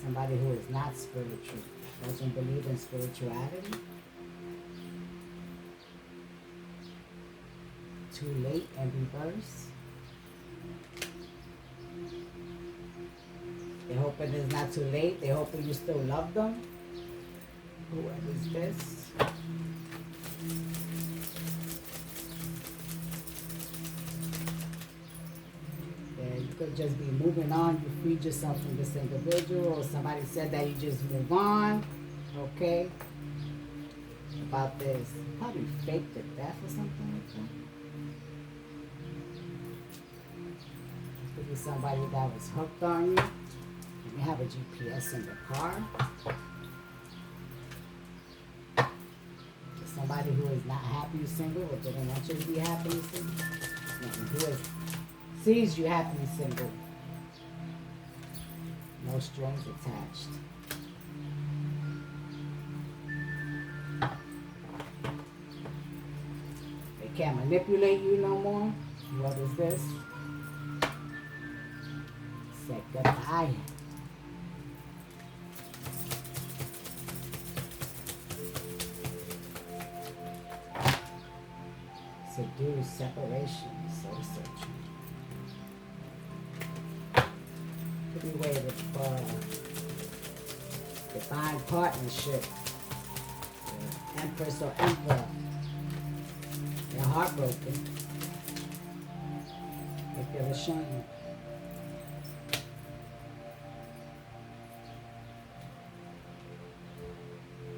Somebody who is not spiritual, doesn't believe in spirituality. Too late and reverse. They're hoping it's not too late. They're hoping you still love them. Whoever is this? You could just be moving on. You freed yourself from this individual, or somebody said that you just move on. Okay? About this. Probably faked to death or something like that. Could be somebody that was hooked on you. You have a GPS in the car. Somebody who is not happy single, or didn't want you to be happy single. Who is sees you happily single. No strings attached. They can't manipulate you no more. What is this? Say goodbye. Seduce, separation, soul searching. Could be waiting for divine partnership. The Empress or Emperor. They're heartbroken. They feel ashamed.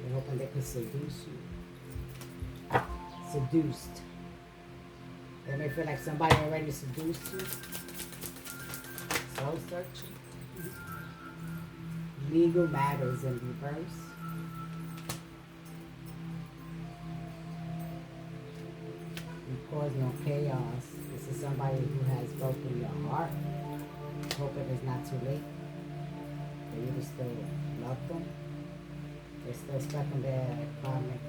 They're hoping they can seduce you. Seduced. They may feel like somebody already seduced you. Soul searching. Legal matters in reverse. You cause no chaos. This is somebody who has broken your heart. Hoping it's not too late for you to still love them. They're still stuck in their karmic,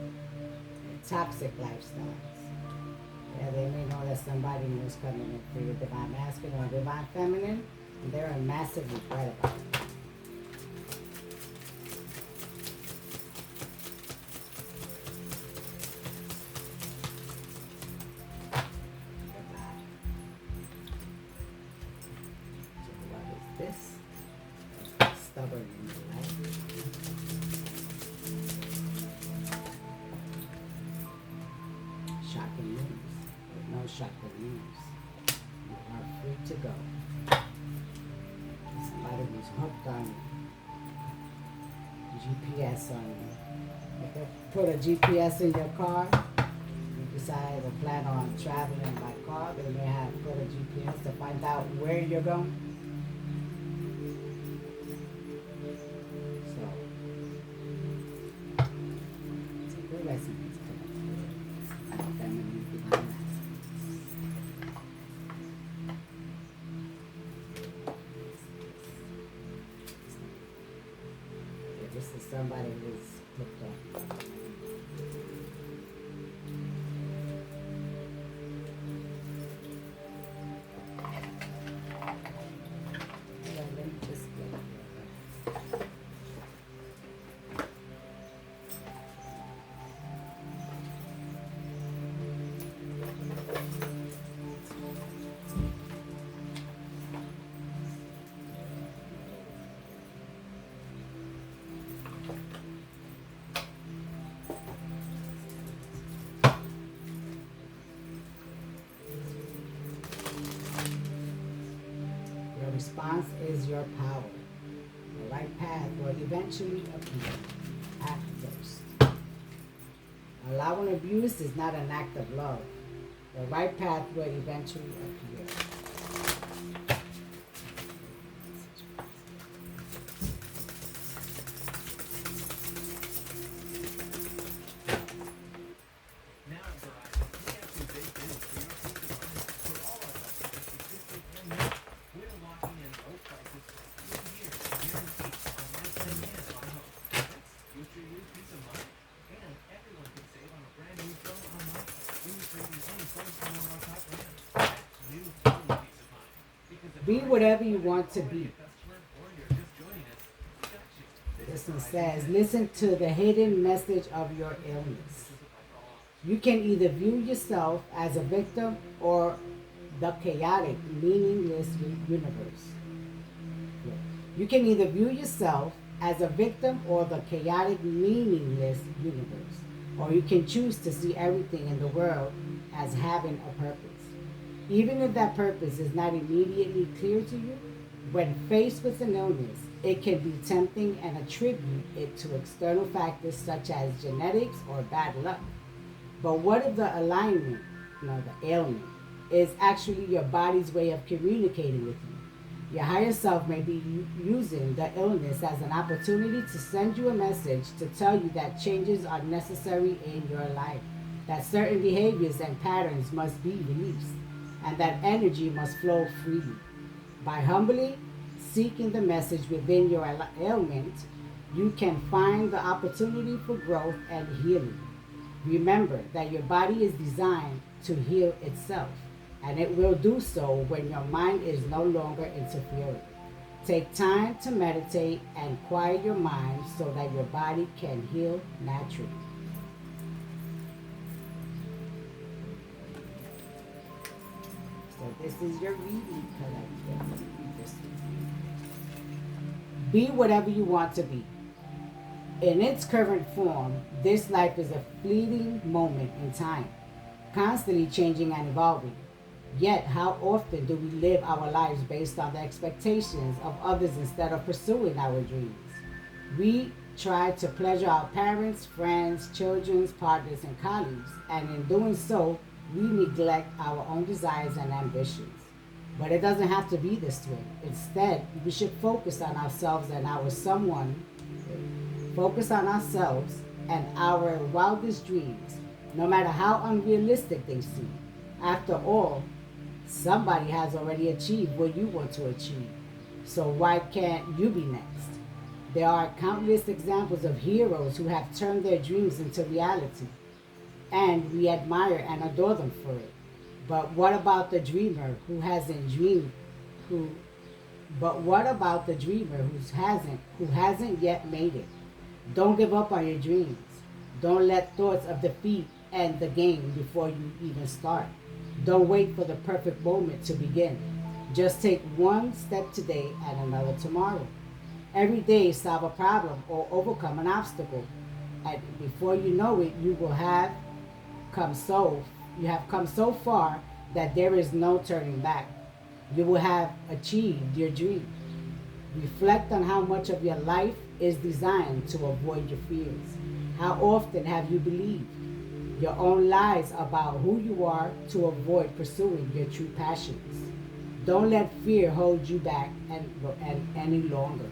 toxic lifestyles. Yeah, they may know that somebody new is coming in for your divine masculine or divine feminine, and they're in massive regret about it. This stubborn in your life. Shocking news. With no shocking news. You are free to go. Somebody who's hooked on GPS on you. If they put a GPS in your car, you decide to plan on traveling by car, they may have put a GPS to find out where you're going. This is somebody who's hooked up. Let me just get it. Your response is your power. The right path will eventually appear at first. Allowing abuse is not an act of love. The right path will eventually appear. Be whatever you want to be. This one says, listen to the hidden message of your illness. You can either view yourself as a victim or the chaotic, meaningless universe. You can either view yourself as a victim or the chaotic, meaningless universe. Or you can choose to see everything in the world as having a purpose. Even if that purpose is not immediately clear to you, when faced with an illness, it can be tempting and attribute it to external factors such as genetics or bad luck. But what if the alignment, the ailment, is actually your body's way of communicating with you? Your higher self may be using the illness as an opportunity to send you a message to tell you that changes are necessary in your life, that certain behaviors and patterns must be released, and that energy must flow freely. By humbly seeking the message within your ailment, you can find the opportunity for growth and healing. Remember that your body is designed to heal itself, and it will do so when your mind is no longer interfering. Take time to meditate and quiet your mind so that your body can heal naturally. So this is your reading collective. Be whatever you want to be. In its current form, this life is a fleeting moment in time, constantly changing and evolving. Yet, how often do we live our lives based on the expectations of others instead of pursuing our dreams? We try to pleasure our parents, friends, children, partners, and colleagues, and in doing so, we neglect our own desires and ambitions. But it doesn't have to be this way. Instead, we should focus on ourselves and our someone, focus on ourselves and our wildest dreams, no matter how unrealistic they seem. After all, somebody has already achieved what you want to achieve. So why can't you be next? There are countless examples of heroes who have turned their dreams into reality, and we admire and adore them for it. But what about the dreamer who hasn't dreamed, who but what about the dreamer who hasn't yet made it? Don't give up on your dreams. Don't let thoughts of defeat end the game before you even start. Don't wait for the perfect moment to begin. Just take one step today and another tomorrow. Every day solve a problem or overcome an obstacle. And before you know it, come so you have come so far that there is no turning back. You will have achieved your dream. Reflect on how much of your life is designed to avoid your fears. How often have you believed your own lies about who you are to avoid pursuing your true passions? Don't let fear hold you back and any longer.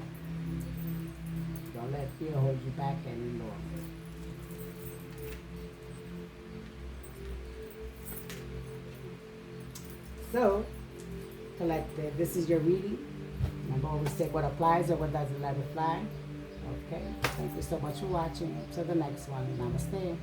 Don't let fear hold you back any longer. So, collective, this is your reading. Remember, always take what applies or what doesn't, let it fly. Okay, thank you so much for watching. To the next one. Namaste.